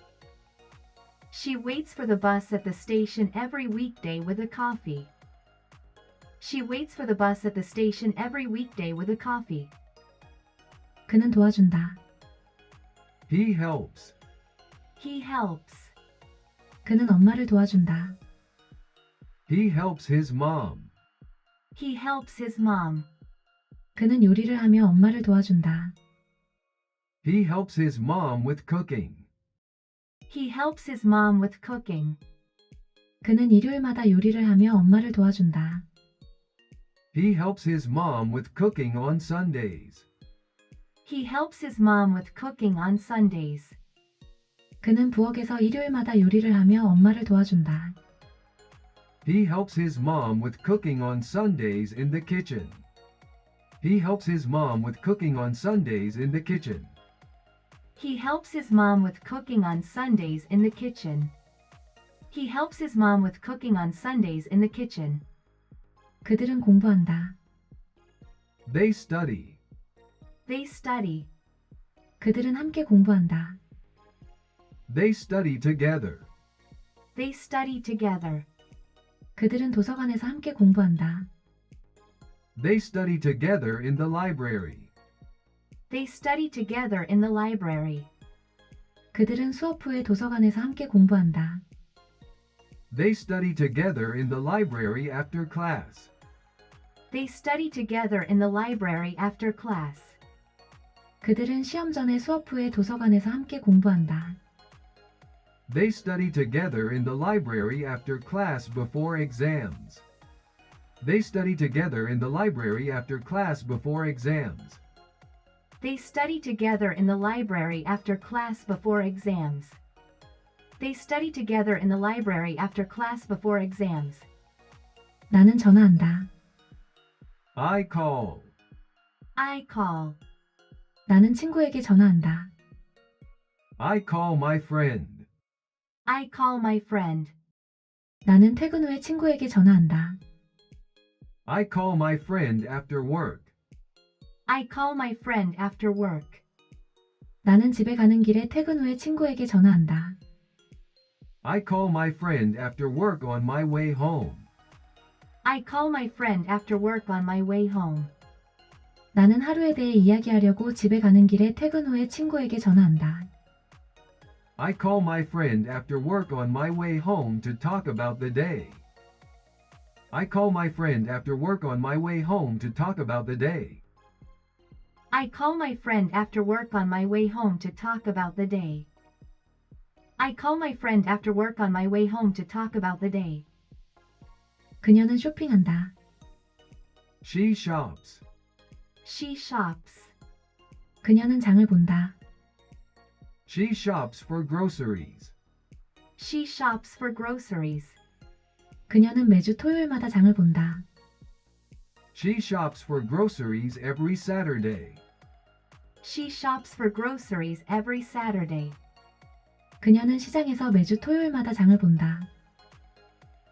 She waits for the bus at the station every weekday with a coffee. She waits for the bus at the station every weekday with a coffee. 그는 도와준다. He helps. He helps. 그는 엄마를 도와준다. He helps his mom. He helps his mom. 그는 요리를 하며 엄마를 도와준다. He helps his mom with cooking. He helps his mom with cooking. 그는 일요일마다 요리를 하며 엄마를 도와준다. He helps his mom with cooking on Sundays. He helps his mom with cooking on Sundays. 그는 부엌에서 일요일마다 요리를 하며 엄마를 도와준다. He helps his mom with cooking on Sundays in the kitchen. He helps his mom with cooking on Sundays in the kitchen. He helps his mom with cooking on Sundays in the kitchen. He helps his mom with cooking on Sundays in the kitchen. 그들은 공부한다. They study. They study. 그들은 함께 공부한다. They study together. They study together. 그들은 도서관에서 함께 공부한다. They study together in the library. They study together in the library. 그들은 수업 후에 도서관에서 함께 공부한다. They study together in the library after class. They study together in the library after class. 그들은 시험 전에 수업 후에 도서관에서 함께 공부한다. They study together in the library after class before exams. They study together in the library after class before exams. They study together in the library after class before exams. They study together in the library after class before exams. 나는 전화한다. I call. I call. 나는 친구에게 전화한다. I call my friend. I call my friend. 나는 퇴근 후에 친구에게 전화한다. I call my friend after work. I call my friend after work. 나는 집에 가는 길에 퇴근 후에 친구에게 전화한다. I call my friend after work on my way home. I call my friend after work on my way home. 나는 하루에 대해 이야기하려고 집에 가는 길에 퇴근 후에 친구에게 전화한다. I call my friend after work on my way home to talk about the day. I call my friend after work on my way home to talk about the day. I call my friend after work on my way home to talk about the day. I call my friend after work on my way home to talk about the day. 그녀는 쇼핑한다. She shops. She shops. 그녀는 장을 본다. She shops for groceries. She shops for groceries. 그녀는 매주 토요일마다 장을 본다. She shops for groceries every Saturday. She shops for groceries every Saturday. 그녀는 시장에서 매주 토요일마다 장을 본다.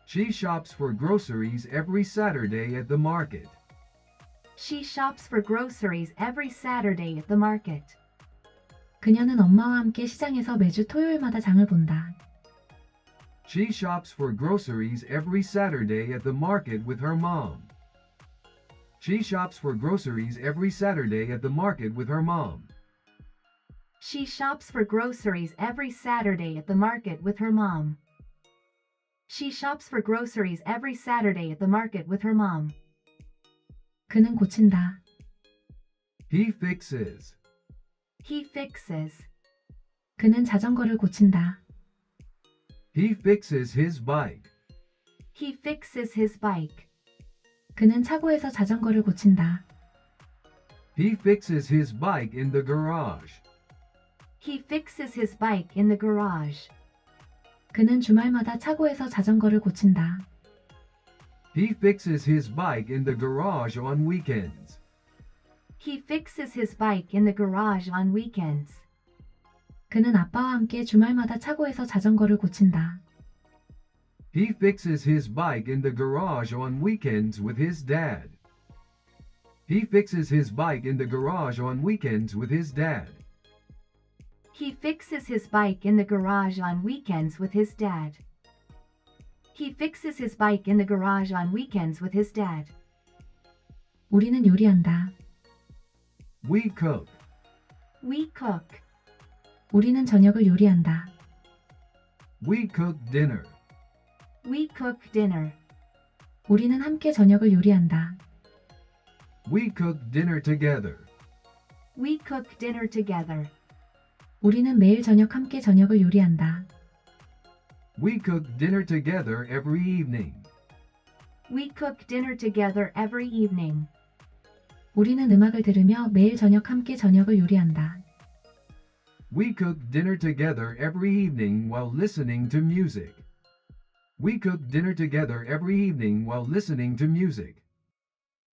She shops for groceries every Saturday at the market. She shops for groceries every Saturday at the market. 그녀는 엄마와 함께 시장에서 매주 토요일마다 장을 본다. She shops for groceries every Saturday at the market with her mom. She shops for groceries every Saturday at the market with her mom. She shops for groceries every Saturday at the market with her mom. She shops for groceries every Saturday at the market with her mom. 그는 고친다. He fixes. He fixes. 그는 자전거를 고친다. He fixes his bike. He fixes his bike. 그는 차고에서 자전거를 고친다. He fixes his bike in the garage. He fixes his bike in the garage. 그는 주말마다 차고에서 자전거를 고친다. He fixes his bike in the garage on weekends. He fixes his bike in the garage on weekends. 그는 아빠와 함께 주말마다 차고에서 자전거를 고친다. He fixes his bike in the garage on weekends with his dad. He fixes his bike in the garage on weekends with his dad. He fixes his bike in the garage on weekends with his dad. He fixes his bike in the garage on weekends with his dad. 우리는 요리한다. We cook. We cook. 우리는 저녁을 요리한다. We cook dinner. We cook dinner. 우리는 함께 저녁을 요리한다. We cook dinner together. We cook dinner together. 우리는 매일 저녁 함께 저녁을 요리한다. We cook dinner together every evening. We cook dinner together every evening. 우리는 음악을 들으며 매일 저녁 함께 저녁을 요리한다. We cook dinner together every evening while listening to music. We cook dinner together every evening while listening to music.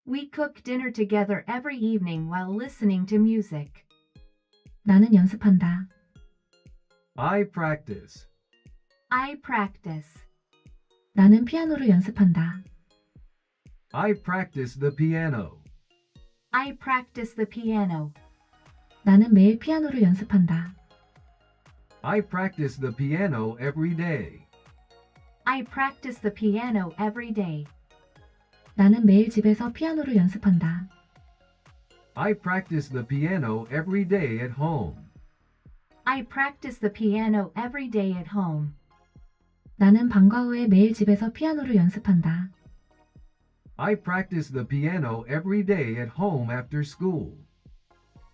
We cook dinner together every evening while listening to music. 나는 연습한다. I practice. I practice. 나는 피아노를 연습한다. I practice the piano. I practice the piano. 나는 매일 피아노를 연습한다. I practice the piano every day. I practice the piano every day. 나는 매일 집에서 피아노를 연습한다. I practice the piano every day at home. I practice the piano every day at home. 나는 방과 후에 매일 집에서 피아노를 연습한다. I practice the piano every day at home after school.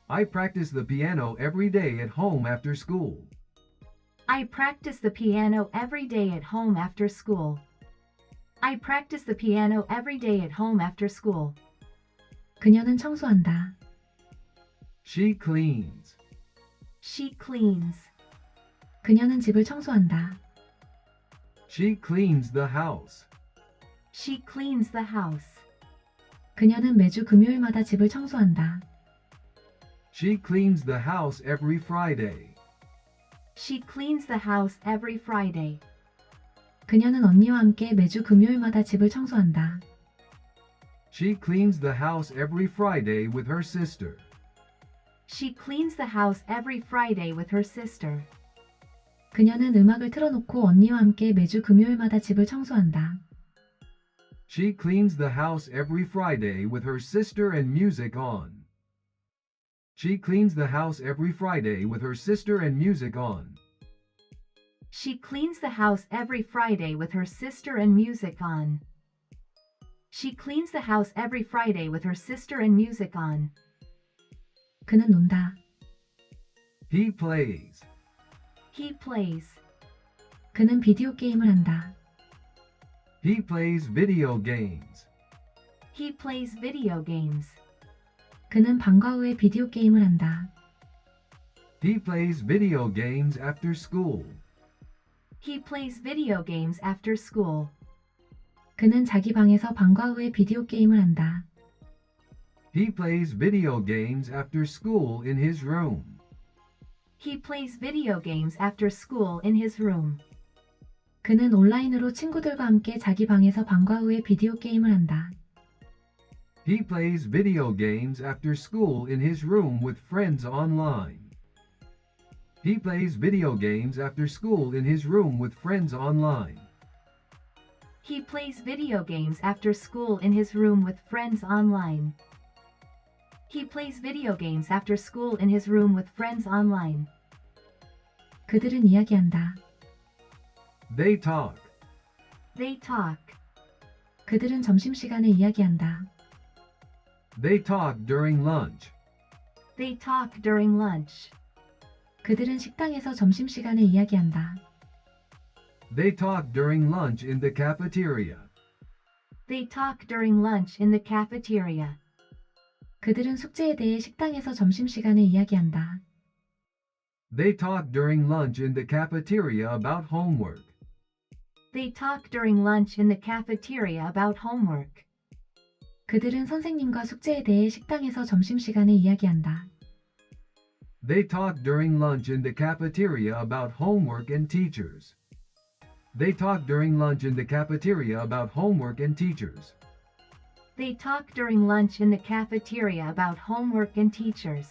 I practice the piano every day at home after school. I practice the piano every day at home after school. I practice the piano every day at home after school. 그녀는 청소한다. She cleans. She cleans. 그녀는 집을 청소한다. She cleans the house. She cleans the house. 그녀는 매주 금요일마다 집을 청소한다. She cleans the house every Friday. She cleans the house every Friday. 그녀는 언니와 함께 매주 금요일마다 집을 청소한다. She cleans the house every Friday with her sister. She cleans the house every Friday with her sister. 그녀는 음악을 틀어놓고 언니와 함께 매주 금요일마다 집을 청소한다. She cleans the house every Friday with her sister and music on. She cleans the house every Friday with her sister and music on. She cleans the house every Friday with her sister and music on. She cleans the house every Friday with her sister and music on. 그는 논다. He plays. He plays. 그는 비디오 게임을 한다. He plays video games. He plays video games. 그는 방과 후에 비디오 게임을 한다. He plays video games after school. He plays video games after school. 그는 자기 방에서 방과 후에 비디오 게임을 한다. He plays video games after school in his room. He plays video games after school in his room. 그는 온라인으로 친구들과 함께 자기 방에서 방과 후에 비디오 게임을 한다. He plays video games after school in his room with friends online. He plays video games after school in his room with friends online. He plays video games after school in his room with friends online. He plays video games after school in his room with friends online. 그들은 이야기한다. They talk. They talk. 그들은 점심시간에 이야기한다. They talk during lunch. They talk during lunch. 그들은 식당에서 점심시간에 이야기한다. They talk during lunch in the cafeteria. They talk during lunch in the cafeteria. 그들은 숙제에 대해 식당에서 점심시간에 이야기한다. They talk during lunch in the cafeteria about homework. They talk during lunch in the cafeteria about homework. 그들은 선생님과 숙제에 대해 식당에서 점심시간에 이야기한다. They talk during lunch in the cafeteria about homework and teachers. They talk during lunch in the cafeteria about homework and teachers. They talk during lunch in the cafeteria about homework and teachers.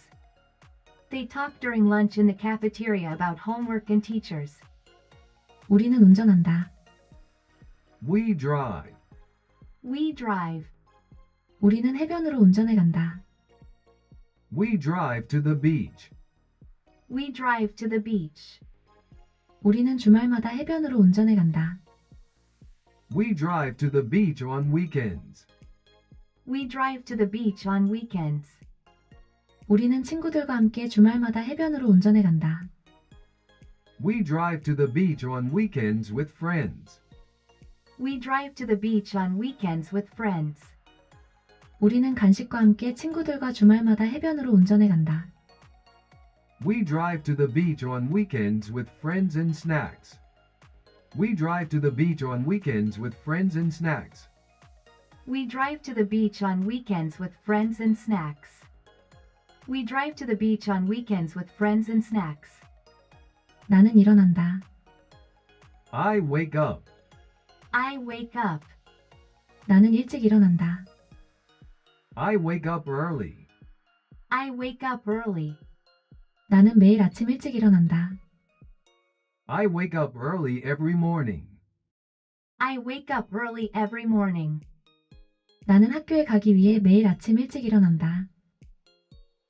They talk during lunch in the cafeteria about homework and teachers. 우리는 운전한다. We drive. We drive. 우리는 해변으로 운전해 간다. We drive to the beach. We drive to the beach. 우리는 주말마다 해변으로 운전해 간다. We drive to the beach on weekends. We drive to the beach on weekends. 우리는 친구들과 함께 주말마다 해변으로 운전해 간다. We drive to the beach on weekends with friends. We drive to the beach on weekends with friends. 우리는 간식과 함께 친구들과 주말마다 해변으로 운전해 간다. We drive to the beach on weekends with friends and snacks. We drive to the beach on weekends with friends and snacks. We drive to the beach on weekends with friends and snacks. We drive to the beach on weekends with friends and snacks. 나는 일어난다. I wake up. I wake up. 나는 일찍 일어난다. I wake up early. I wake up early. 나는 매일 아침 일찍 일어난다. I wake up early every morning. I wake up early every morning. 나는 학교에 가기 위해 매일 아침 일찍 일어난다.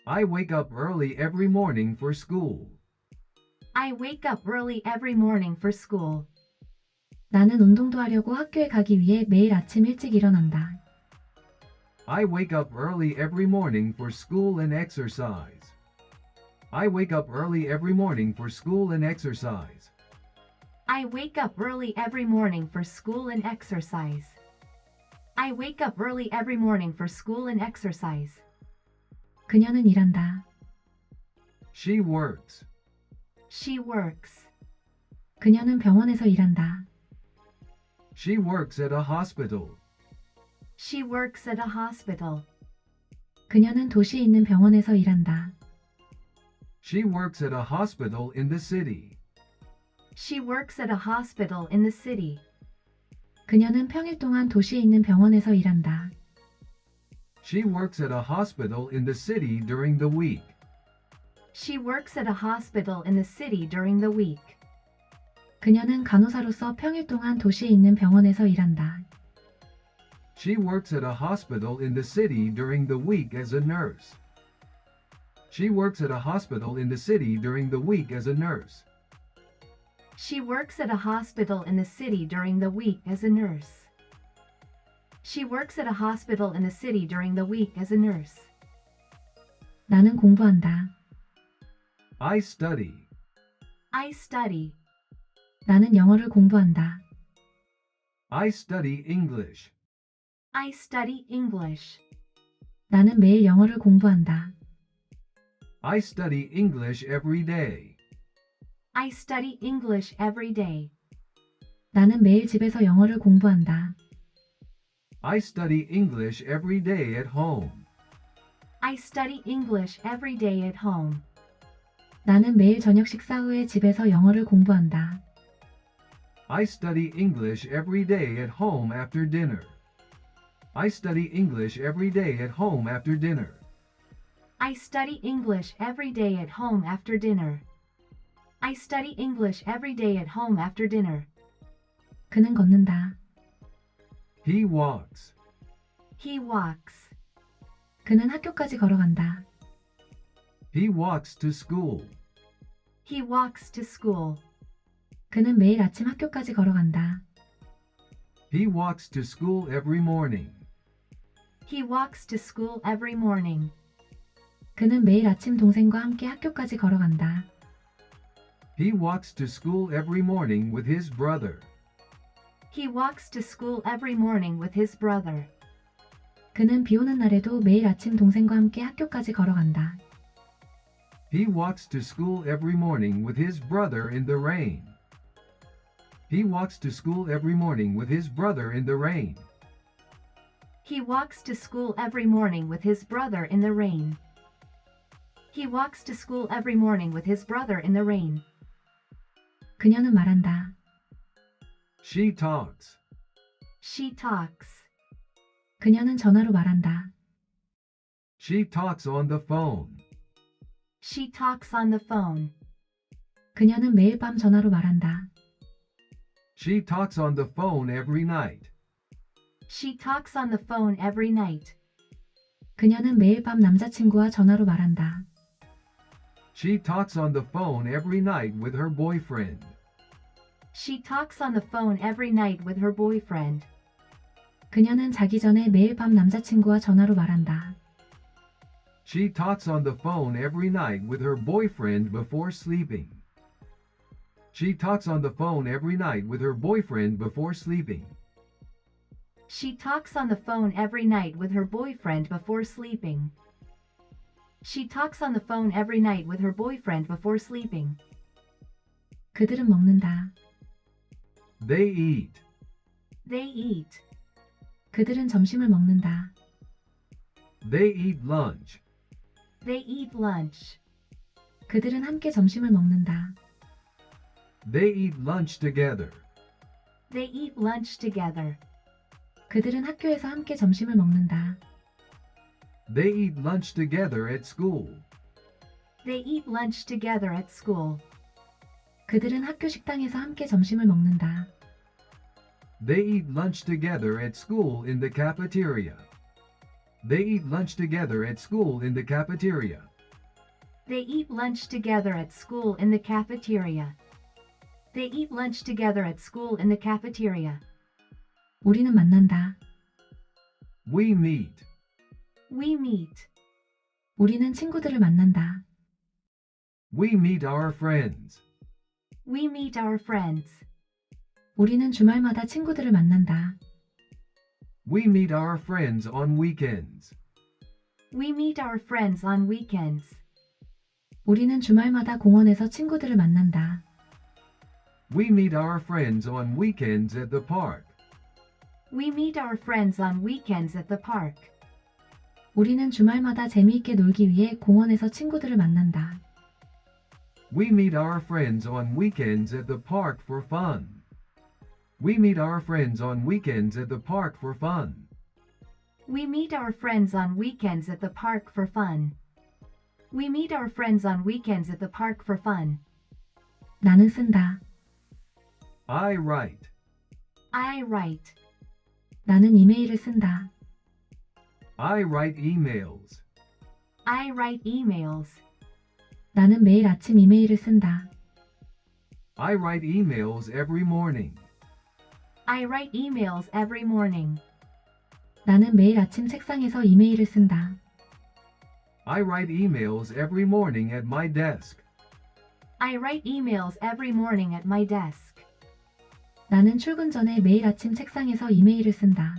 I wake up early every morning for school. I wake up early every morning for school. 나는 운동도 하려고 학교에 가기 위해 매일 아침 일찍 일어난다. I wake up early every morning for school and exercise. I wake up early every morning for school and exercise. I wake up early every morning for school and exercise. I wake up early every morning for school and exercise. 그녀는 일한다. She works. She works. 그녀는 병원에서 일한다. She works at a hospital. She works at a hospital. 그녀는 도시에 있는 병원에서 일한다. She works at a hospital in the city. She works at a hospital in the city. 그녀는 평일 동안 도시에 있는 병원에서 일한다. She works at a hospital in the city during the week. She works at a hospital in the city during the week. 그녀는 간호사로서 평일 동안 도시에 있는 병원에서 일한다. She works at a hospital in the city during the week as a nurse. She works at a hospital in the city during the week as a nurse. She works at a hospital in the city during the week as a nurse. She works at a hospital in the city during the week as a nurse. 나는 공부한다. I study. I study. 나는 영어를 공부한다. I study English. I study English. 나는 매일 영어를 공부한다. I study English every day. I study English every day. 나는 매일 집에서 영어를 공부한다. I study English every day at home. I study English every day at home. 나는 매일 저녁 식사 후에 집에서 영어를 공부한다. I study English every day at home after dinner. I study English every day at home after dinner. I study English every day at home after dinner. I study English every day at home after dinner. 그는 걷는다. He walks. He walks. 그는 학교까지 걸어간다. He walks to school. He walks to school. 그는 매일 아침 학교까지 걸어간다. He walks to school every morning. He walks to school every morning. 그는 매일 아침 동생과 함께 학교까지 걸어간다. He walks to school every morning with his brother. He walks to school every morning with his brother. 그는 비 오는 날에도 매일 아침 동생과 함께 학교까지 걸어간다. He walks to school every morning with his brother in the rain. He walks to school every morning with his brother in the rain. He walks to school every morning with his brother in the rain. He walks to school every morning with his brother in the rain. 그녀는 말한다. She talks. She talks. 그녀는 전화로 말한다. She talks on the phone. She talks on the phone. 그녀는 매일 밤 전화로 말한다. She talks on the phone every night. She talks on the phone every night. 그녀는 매일 밤 남자친구와 전화로 말한다. She talks on the phone every night with her boyfriend. She talks on the phone every night with her boyfriend. 그녀는 자기 전에 매일 밤 남자친구와 전화로 말한다. She talks on the phone every night with her boyfriend before sleeping. She talks on the phone every night with her boyfriend before sleeping. She talks on the phone every night with her boyfriend before sleeping. She talks on the phone every night with her boyfriend before sleeping. 그들은 먹는다. They eat. They eat. 그들은 점심을 먹는다. They eat lunch. They eat lunch. 그들은 함께 점심을 먹는다. They eat lunch together. They eat lunch together. 그들은 학교에서 함께 점심을 먹는다. They eat lunch together at school. They eat lunch together at school. 그들은 학교 식당에서 함께 점심을 먹는다. They eat lunch together at school in the cafeteria. They eat lunch together at school in the cafeteria. They eat lunch together at school in the cafeteria. They eat lunch together at school in the cafeteria. 우리는 만난다. We meet. We meet. 우리는 친구들을 만난다. We meet our friends. We meet our friends. 우리는 주말마다 친구들을 만난다. We meet our friends on weekends. We meet our friends on weekends. 우리는 주말마다 공원에서 친구들을 만난다. We meet our friends on weekends at the park. We meet our friends on weekends at the park. 우리는 주말마다 재미있게 놀기 위해 공원에서 친구들을 만난다. We meet our friends on weekends at the park for fun. We meet our friends on weekends at the park for fun. We meet our friends on weekends at the park for fun. We meet our friends on weekends at the park for fun. 나는 쓴다. I write. I write. 나는 이메일을 쓴다. I write emails. I write emails. 나는 매일 아침 이메일을 쓴다. I write emails every morning. I write emails every morning. 나는 매일 아침 책상에서 이메일을 쓴다. I write emails every morning at my desk. I write emails every morning at my desk. 나는 출근 전에 매일 아침 책상에서 이메일을 쓴다.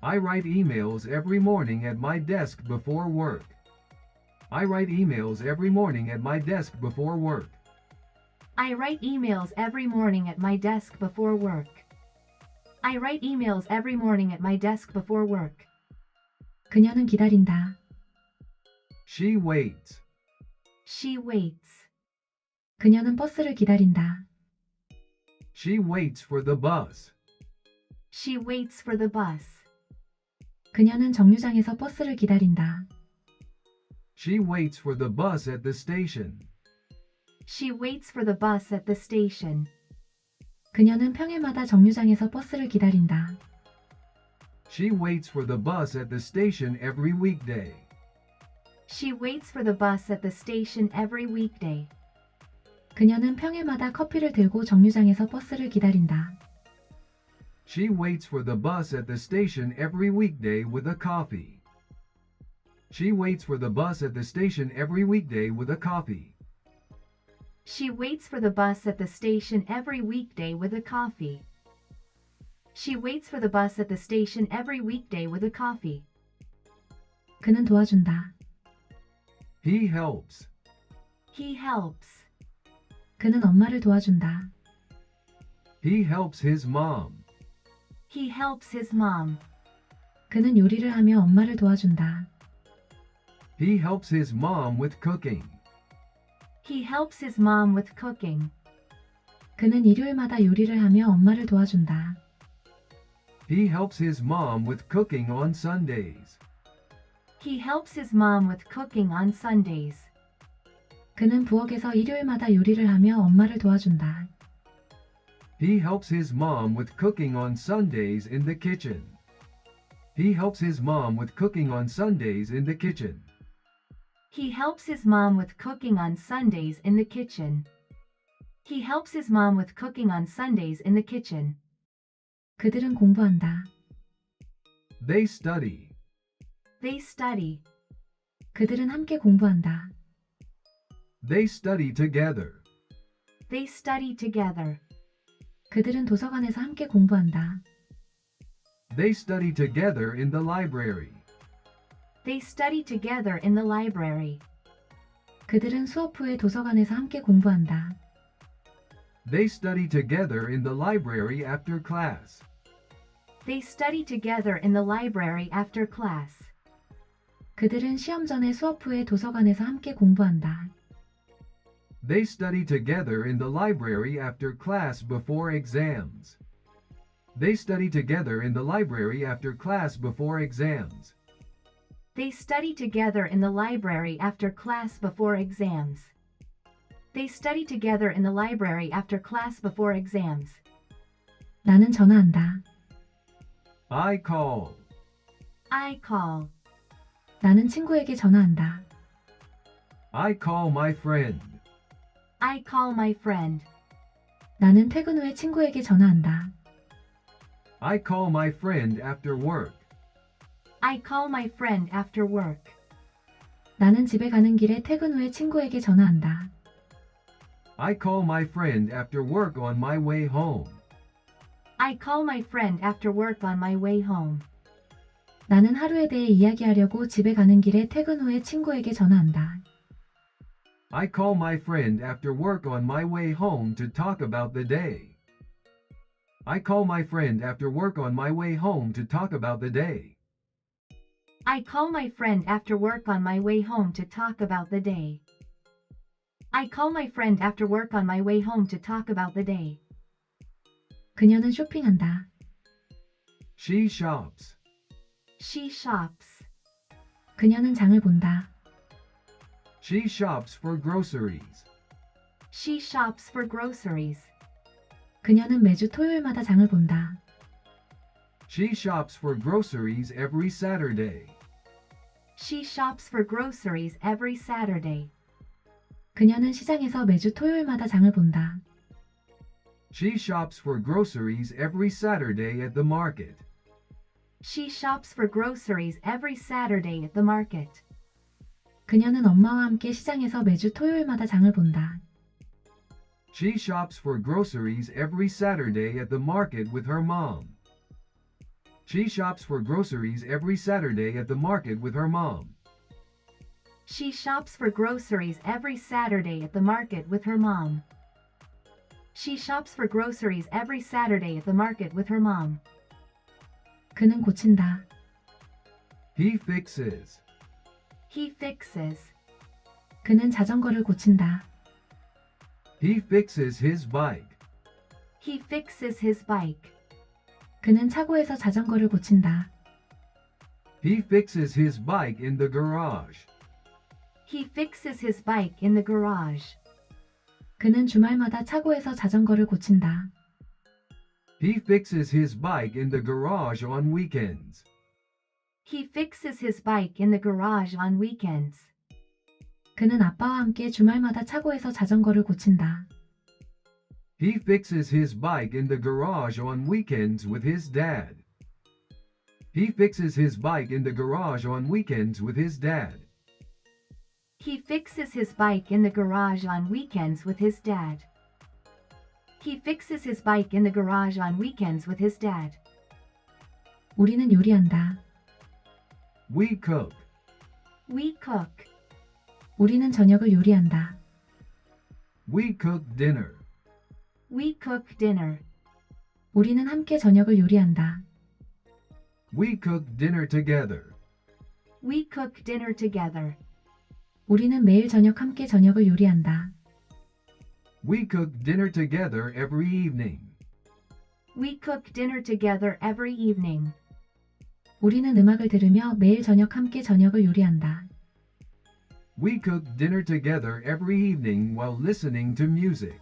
I write emails every morning at my desk before work. I write emails every morning at my desk before work. I write emails every morning at my desk before work. I write emails every morning at my desk before work. 그녀는 기다린다. She waits. She waits. 그녀는 버스를 기다린다. She waits for the bus. She waits for the bus. 그녀는 정류장에서 버스를 기다린다. She waits for the bus at the station. She waits for the bus at the station. 그녀는 평일마다 정류장에서 버스를 기다린다. She waits for the bus at the station every weekday. She waits for the bus at the station every weekday. 그녀는 평일마다 커피를 들고 정류장에서 버스를 기다린다. She waits for the bus at the station every weekday with a coffee. She waits for the bus at the station every weekday with a coffee. She waits for the bus at the station every weekday with a coffee. She waits for the bus at the station every weekday with a coffee. 그는 도와준다. He helps. He helps. 그는 엄마를 도와준다. He helps his mom. He helps his mom. 그는 요리를 하며 엄마를 도와준다. He helps his mom with cooking. He helps his mom with cooking. 그는 일요일마다 요리를 하며 엄마를 도와준다. He helps his mom with cooking on Sundays. He helps his mom with cooking on Sundays. 그는 부엌에서 일요일마다 요리를 하며 엄마를 도와준다. He helps his mom with cooking on Sundays in the kitchen. He helps his mom with cooking on Sundays in the kitchen. He helps his mom with cooking on Sundays in the kitchen. He helps his mom with cooking on Sundays in the kitchen. 그들은 공부한다. They study. They study. 그들은 함께 공부한다. They study together. They study together. 그들은 도서관에서 함께 공부한다. They study together in the library. They study together in the library. 그들은 수업 후에 도서관에서 함께 공부한다. They study together in the library after class. They study together in the library after class. 그들은 시험 전에 수업 후에 도서관에서 함께 공부한다. They study together in the library after class before exams. They study together in the library after class before exams. They study together in the library after class before exams. They study together in the library after class before exams. 나는 전화한다. I call. I call. 나는 친구에게 전화한다. I call my friend. I call my friend. 나는 퇴근 후에 친구에게 전화한다. I call my friend after work. I call my friend after work. 나는 집에 가는 길에 퇴근 후에 친구에게 전화한다. I call my friend after work on my way home. I call my friend after work on my way home. 나는 하루에 대해 이야기하려고 집에 가는 길에 퇴근 후에 친구에게 전화한다. I call my friend after work on my way home to talk about the day. I call my friend after work on my way home to talk about the day. I call my friend after work on my way home to talk about the day. I call my friend after work on my way home to talk about the day. 그녀는 쇼핑한다. She shops. She shops. 그녀는 장을 본다. She shops for groceries. She shops for groceries. 그녀는 매주 토요일마다 장을 본다. She shops for groceries every Saturday. She shops for groceries every Saturday. 그녀는 시장에서 매주 토요일마다 장을 본다. She shops for groceries every Saturday at the market. She shops for groceries every Saturday at the market. 그녀는 엄마와 함께 시장에서 매주 토요일마다 장을 본다. She shops for groceries every Saturday at the market with her mom. She shops for groceries every Saturday at the market with her mom. She shops for groceries every Saturday at the market with her mom. She shops for groceries every Saturday at the market with her mom. 그는 고친다. He fixes. He fixes. 그는 자전거를 고친다. He fixes his bike. He fixes his bike. 그는 차고에서 자전거를 고친다. He fixes his bike in the garage. He fixes his bike in the garage. 그는 주말마다 차고에서 자전거를 고친다. He fixes his bike in the garage on weekends. He fixes his bike in the garage on weekends. 그는 아빠와 함께 주말마다 차고에서 자전거를 고친다. He fixes his bike in the garage on weekends with his dad. He fixes his bike in the garage on weekends with his dad. He fixes his bike in the garage on weekends with his dad. He fixes his bike in the garage on weekends with his dad. 우리는 요리한다. We cook. We cook. 우리는 저녁을 요리한다. We cook dinner. We cook dinner. 우리는 함께 저녁을 요리한다. We cook dinner together. We cook dinner together. 우리는 매일 저녁 함께 저녁을 요리한다. We cook dinner together every evening. We cook dinner together every evening. 우리는 음악을 들으며 매일 저녁 함께 저녁을 요리한다. We cook dinner together every evening while listening to music.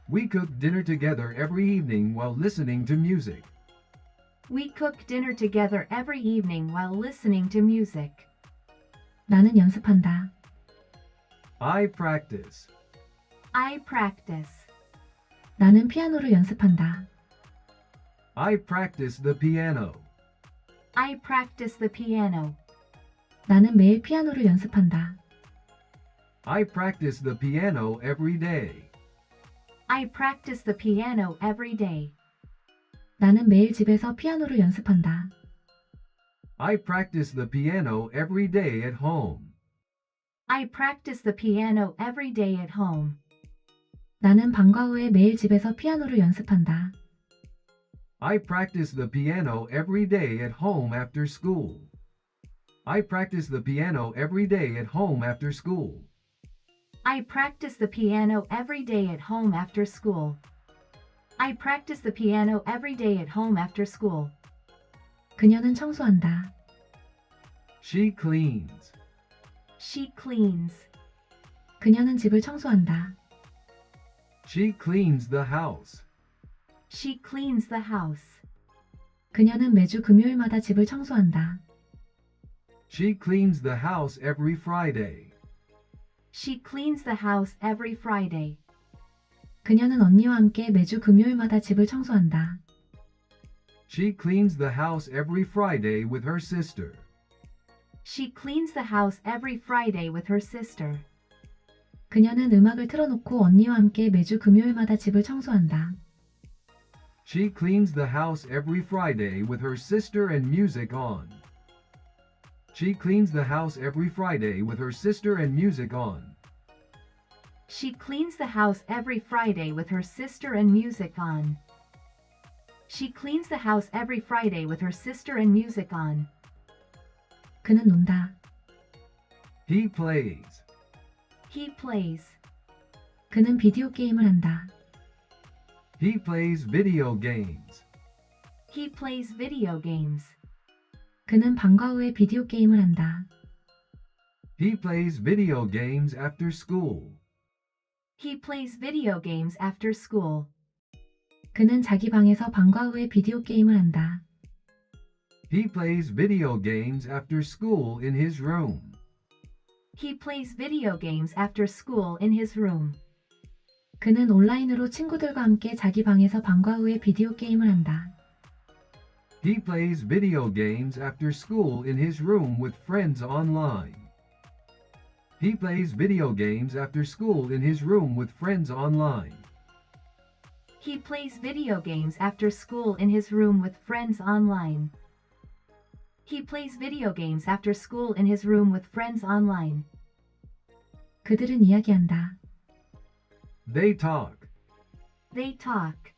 We cook dinner together every evening while listening to music. We cook dinner together every evening while listening to music. 나는 연습한다. I practice. I practice. 나는 피아노를 연습한다. I practice the piano. I practice the piano. 나는 매일 피아노를 연습한다. I practice the piano every day. I practice the piano every day. 나는 매일 집에서 피아노를 연습한다. I practice the piano every day at home. I practice the piano every day at home. 나는 방과 후에 매일 집에서 피아노를 연습한다. I practice the piano every day at home after school. I practice the piano every day at home after school. I practice the piano every day at home after school. I practice the piano every day at home after school. 그녀는 청소한다. She cleans. She cleans. 그녀는 집을 청소한다. She cleans the house. She cleans the house. 그녀는 매주 금요일마다 집을 청소한다. She cleans the house every Friday. She cleans the house every Friday. 그녀는 언니와 함께 매주 금요일마다 집을 청소한다. She cleans the house every Friday with her sister. She cleans the house every Friday with her sister. 그녀는 음악을 틀어놓고 언니와 함께 매주 금요일마다 집을 청소한다. She cleans the house every Friday with her sister and music on. She cleans the house every Friday with her sister and music on. She cleans the house every Friday with her sister and music on. She cleans the house every Friday with her sister and music on. 그는 논다. He plays. He plays. 그는 비디오 게임을 한다. He plays video games. He plays video games. 그는 방과 후에 비디오 게임을 한다. He plays video games after school. He plays video games after school. 그는 자기 방에서 방과 후에 비디오 게임을 한다. He plays video games after school in his room. He plays video games after school in his room. 그는 온라인으로 친구들과 함께 자기 방에서 방과 후에 비디오 게임을 한다. He plays video games after school in his room with friends online. He plays video games after school in his room with friends online. He plays video games after school in his room with friends online. He plays video games after school in his room with friends online. 그들은 이야기한다. They talk. They talk.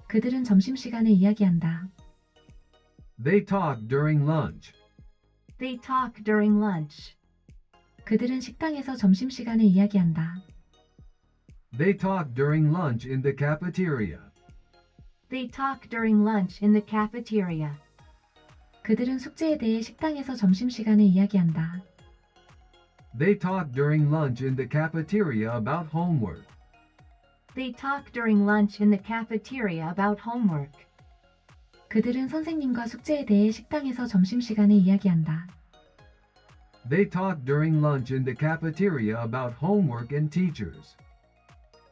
그들은 점심시간에 이야기한다. They talk during lunch. They talk during lunch. 그들은 식당에서 점심시간에 이야기한다. They talk during lunch in the cafeteria. They talk during lunch in the cafeteria. 그들은 숙제에 대해 식당에서 점심시간에 이야기한다. They talk during lunch in the cafeteria about homework. They talk during lunch in the cafeteria about homework. 그들은 선생님과 숙제에 대해 식당에서 점심시간에 이야기한다. They talk during lunch in the cafeteria about homework and teachers.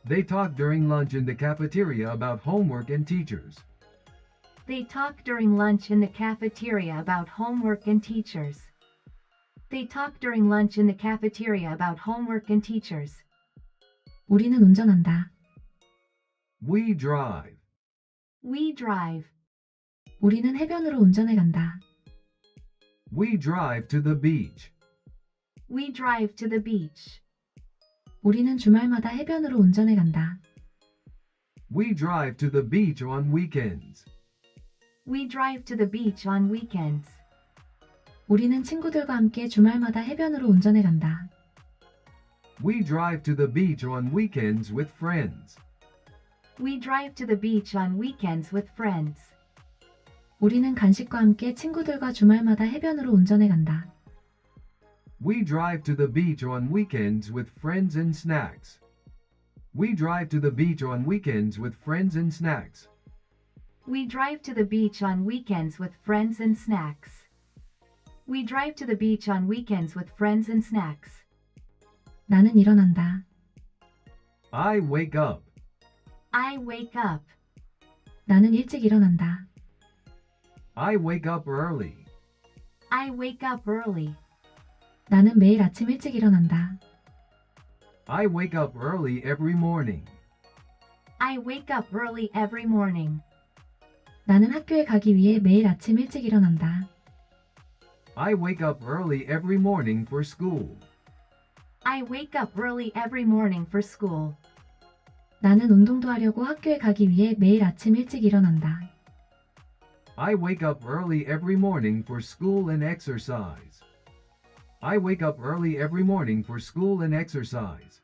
They talk during lunch in the cafeteria about homework and teachers. They talk during lunch in the cafeteria about homework and teachers. They talk during lunch in the cafeteria about homework and teachers. 우리는 운전한다. We drive. We drive. 우리는 해변으로 운전해 간다. We drive to the beach. We drive to the beach. 우리는 주말마다 해변으로 운전해 간다. We drive to the beach on weekends. We drive to the beach on weekends. 우리는 친구들과 함께 주말마다 해변으로 운전해 간다. We drive to the beach on weekends with friends. We drive to the beach on weekends with friends. 우리는 간식과 함께 친구들과 주말마다 해변으로 운전해 간다. We drive to the beach on weekends with friends and snacks. We drive to the beach on weekends with friends and snacks. We drive to the beach on weekends with friends and snacks. We drive to the beach on weekends with friends and snacks. 나는 일어난다. I wake up. I wake up. 나는 일찍 일어난다. I wake up early. I wake up early. 나는 매일 아침 일찍 일어난다. I wake up early every morning. I wake up early every morning. 나는 학교에 가기 위해 매일 아침 일찍 일어난다. I wake up early every morning for school. I wake up early every morning for school. 나는 운동도 하려고 학교에 가기 위해 매일 아침 일찍 일어난다. I wake up early every morning for school and exercise. I wake up early every morning for school and exercise.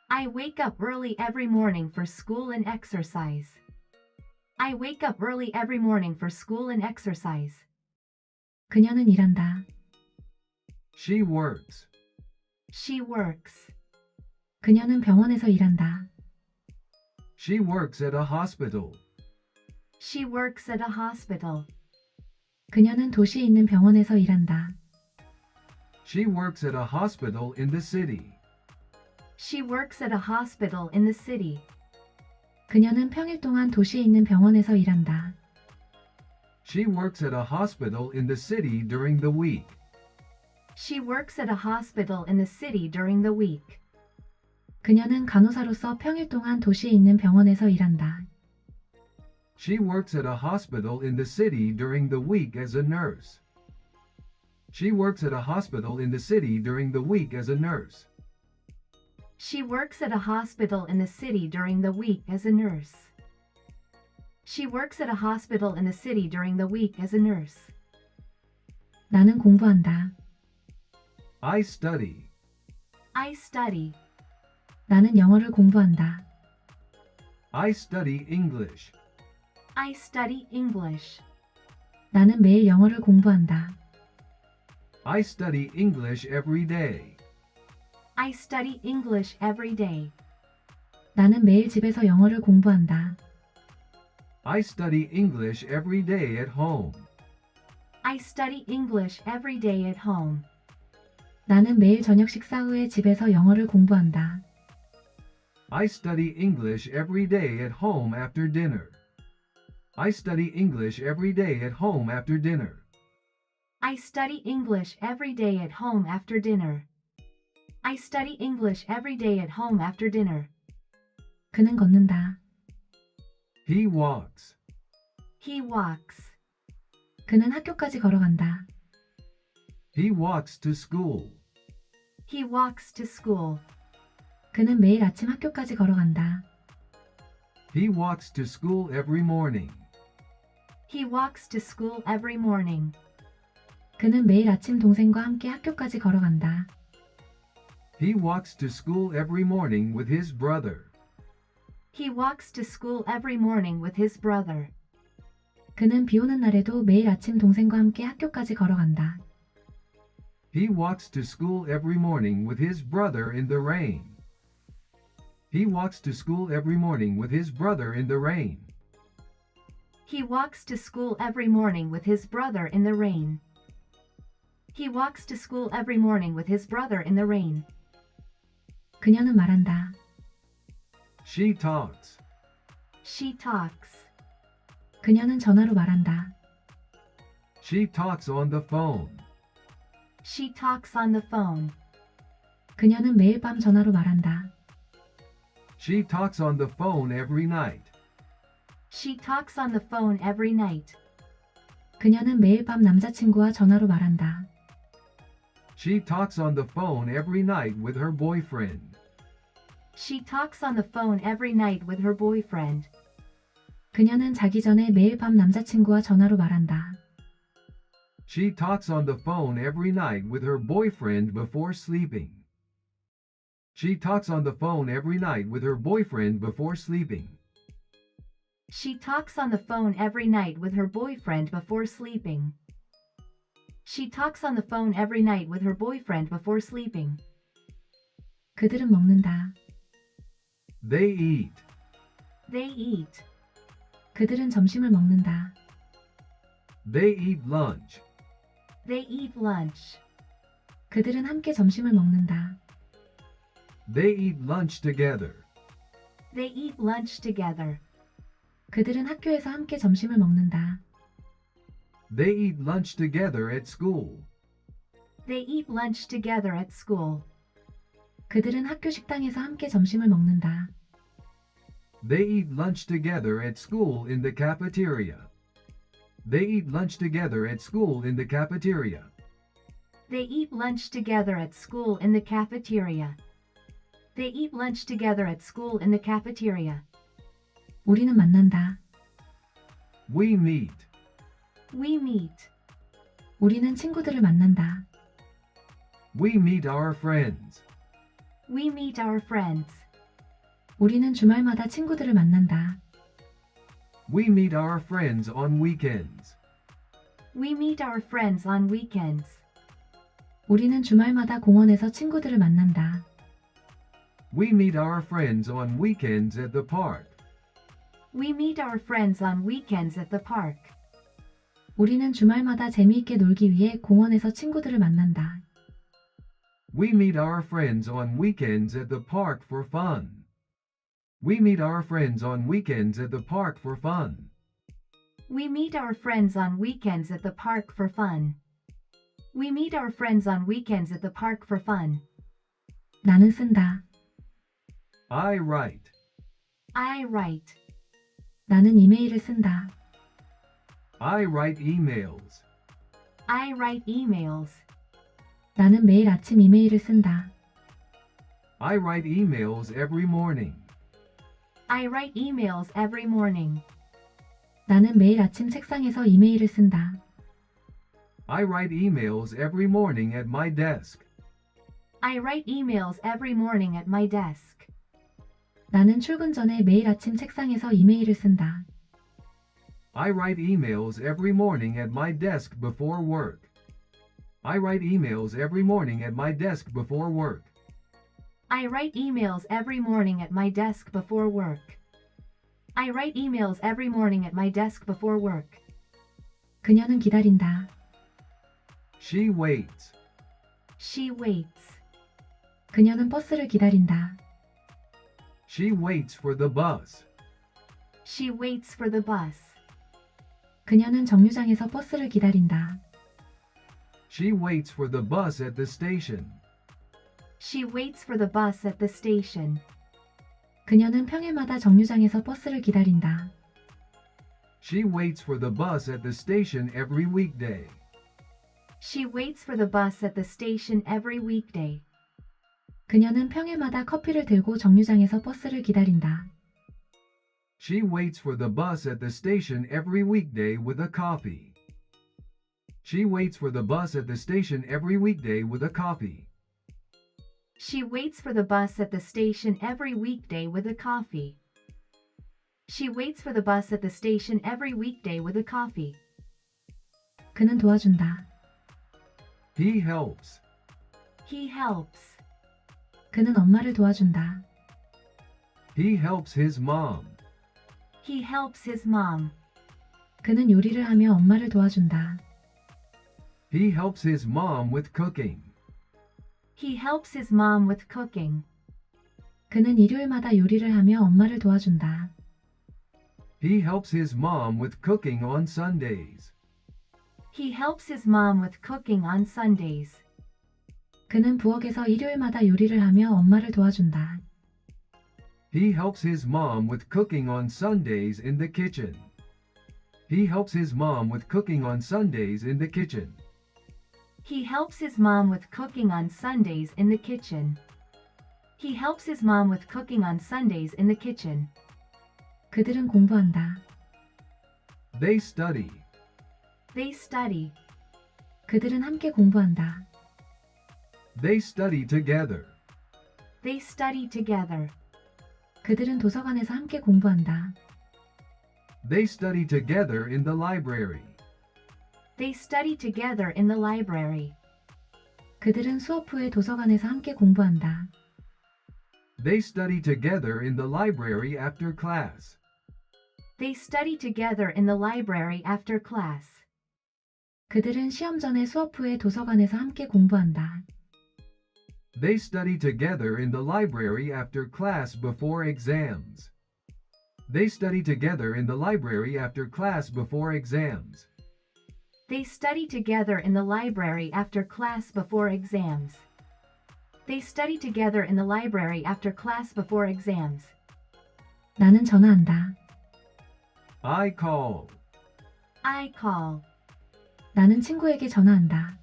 I wake up early every morning for school and exercise. I wake up early every morning for school and exercise. 그녀는 일한다. She works. She works. 그녀는 병원에서 일한다. She works at a hospital. She works at a hospital. 그녀는 도시에 있는 병원에서 일한다. She works at a hospital in the city. She works at a hospital in the city. 그녀는 평일 동안 도시에 있는 병원에서 일한다. She works at a hospital in the city during the week. She works at a hospital in the city during the week. 그녀는 간호사로서 평일 동안 도시에 있는 병원에서 일한다. She works at a hospital in the city during the week as a nurse. She works at a hospital in the city during the week as a nurse. She works at a hospital in the city during the week as a nurse. She works at a hospital in the city during the week as a nurse. 나는 공부한다. I study. I study. 나는 영어를 공부한다. I study English. I study English. 나는 매일 영어를 공부한다. I study English every day. I study English every day. 나는 매일 집에서 영어를 공부한다. I study English every day at home. I study English every day at home. 나는 매일 저녁 식사 후에 집에서 영어를 공부한다. I study English every day at home after dinner. I study English every day at home after dinner. I study English every day at home after dinner. I study English every day at home after dinner. 그는 걷는다. He walks. He walks. 그는 학교까지 걸어간다. He walks to school. He walks to school. 그는 매일 아침 학교까지 걸어간다. He walks to school every morning. He walks to school every morning. 그는 매일 아침 동생과 함께 학교까지 걸어간다. He walks to school every morning with his brother. He walks to school every morning with his brother. 그는 비 오는 날에도 매일 아침 동생과 함께 학교까지 걸어간다. He walks to school every morning with his brother in the rain. He walks to school every morning with his brother in the rain. He walks to school every morning with his brother in the rain. He walks to school every morning with his brother in the rain. 그녀는 말한다. She talks. She talks. 그녀는 전화로 말한다. She talks on the phone. She talks on the phone. 그녀는 매일 밤 전화로 말한다. She talks on the phone every night. She talks on the phone every night. 그녀는 매일 밤 남자친구와 전화로 말한다. She talks on the phone every night with her boyfriend. She talks on the phone every night with her boyfriend. 그녀는 자기 전에 매일 밤 남자친구와 전화로 말한다. She talks on the phone every night with her boyfriend before sleeping. She talks on the phone every night with her boyfriend before sleeping. She talks on the phone every night with her boyfriend before sleeping. She talks on the phone every night with her boyfriend before sleeping. 그들은 먹는다. They eat. They eat. 그들은 점심을 먹는다. They eat lunch. They eat lunch. 그들은 함께 점심을 먹는다. They eat lunch together. They eat lunch together. 그들은 학교에서 함께 점심을 먹는다. They eat lunch together at school. They eat lunch together at school. 그들은 학교 식당에서 함께 점심을 먹는다. They eat lunch together at school in the cafeteria. They eat lunch together at school in the cafeteria. They eat lunch together at school in the cafeteria. They eat lunch together at school in the cafeteria. 우리는 만난다. We meet. We meet. 우리는 친구들을 만난다. We meet our friends. We meet our friends. 우리는 주말마다 친구들을 만난다. We meet our friends on weekends. We meet our friends on weekends. 우리는 주말마다 공원에서 친구들을 만난다. We meet our friends on weekends at the park. We meet our friends on weekends at the park. 우리는 주말마다 재미있게 놀기 위해 공원에서 친구들을 만난다. We meet our friends on weekends at the park for fun. We meet our friends on weekends at the park for fun. We meet our friends on weekends at the park for fun. We meet our friends on weekends at the park for fun. 나는 쓴다. I write. I write. 나는 이메일을 쓴다. I write emails. I write emails. 나는 매일 아침 이메일을 쓴다. I write emails every morning. I write emails every morning. 나는 매일 아침 책상에서 이메일을 쓴다. I write emails every morning at my desk. I write emails every morning at my desk. 나는 출근 전에 매일 아침 책상에서 이메일을 쓴다. I write emails every morning at my desk before work. I write emails every morning at my desk before work. I write emails every morning at my desk before work. I write emails every morning at my desk before work. 그녀는 기다린다. She waits. She waits. 그녀는 버스를 기다린다. She waits for the bus. She waits for the bus. 그녀는 정류장에서 버스를 기다린다. She waits for the bus at the station. She waits for the bus at the station. 그녀는 평일마다 정류장에서 버스를 기다린다. She waits for the bus at the station every weekday. She waits for the bus at the station every weekday. 그녀는 평일마다 커피를 들고 정류장에서 버스를 기다린다. She waits for the bus at the station every weekday with a coffee. She waits for the bus at the station every weekday with a coffee. She waits for the bus at the station every weekday with a coffee. She waits for the bus at the station every weekday with a coffee. 그는 도와준다. He helps. He helps. 그는 엄마를 도와준다. He helps his mom. He helps his mom. 그는 요리를 하며 엄마를 도와준다. He helps his mom with cooking. He helps his mom with cooking. 그는 일요일마다 요리를 하며 엄마를 도와준다. He helps his mom with cooking on Sundays. He helps his mom with cooking on Sundays. 그는 부엌에서 일요일마다 요리를 하며 엄마를 도와준다. He helps his mom with cooking on Sundays in the kitchen. He helps his mom with cooking on Sundays in the kitchen. He helps his mom with cooking on Sundays in the kitchen. He helps his mom with cooking on Sundays in the kitchen. 그들은 공부한다. They study. They study. 그들은 함께 공부한다. They study together. They study together. 그들은 도서관에서 함께 공부한다. They study together in the library. They study together in the library. 그들은 수업 후에 도서관에서 함께 공부한다. They study together in the library after class. They study together in the library after class. 그들은 시험 전에 수업 후에 도서관에서 함께 공부한다. They study together in the library after class before exams. They study together in the library after class before exams. They study together in the library after class before exams. They study together in the library after class before exams. 나는 전화한다. I call. I call. 나는 친구에게 전화한다.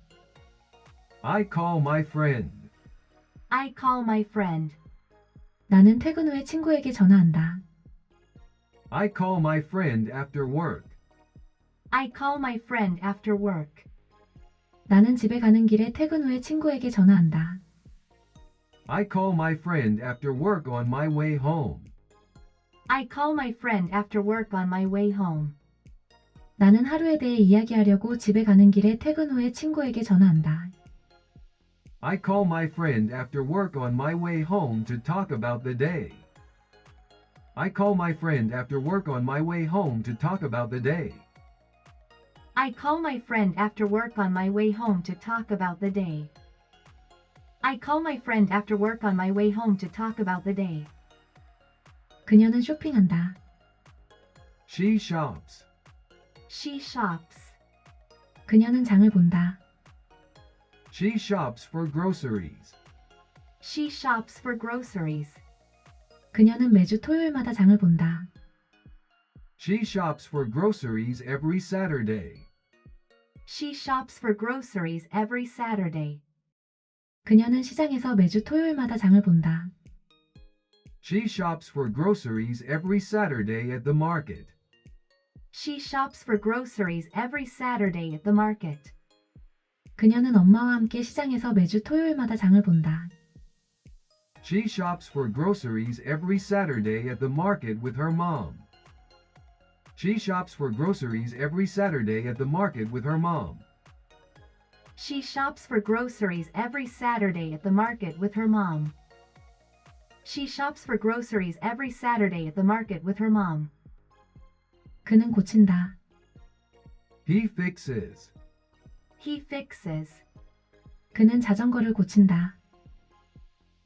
I call my friend. I call my friend. 나는 퇴근 후에 친구에게 전화한다. I call my friend after work. I call my friend after work. 나는 집에 가는 길에 퇴근 후에 친구에게 전화한다. I call my friend after work on my way home. I call my friend after work on my way home. 나는 하루에 대해 이야기하려고 집에 가는 길에 퇴근 후에 친구에게 전화한다. I call my friend after work on my way home to talk about the day. I call my friend after work on my way home to talk about the day. I call my friend after work on my way home to talk about the day. I call my friend after work on my way home to talk about the day. 그녀는 쇼핑한다. She shops. She shops. 그녀는 장을 본다. She shops for groceries. She shops for groceries. 그녀는 매주 토요일마다 장을 본다. She shops for groceries every Saturday. She shops for groceries every Saturday. 그녀는 시장에서 매주 토요일마다 장을 본다. She shops for groceries every Saturday at the market. She shops for groceries every Saturday at the market. 그녀는 엄마와 함께 시장에서 매주 토요일마다 장을 본다. She shops for groceries every Saturday at the market with her mom. She shops for groceries every Saturday at the market with her mom. She shops for groceries every Saturday at the market with her mom. She shops for groceries every Saturday at the market with her mom. 그는 고친다. He fixes. He fixes. 그는 자전거를 고친다.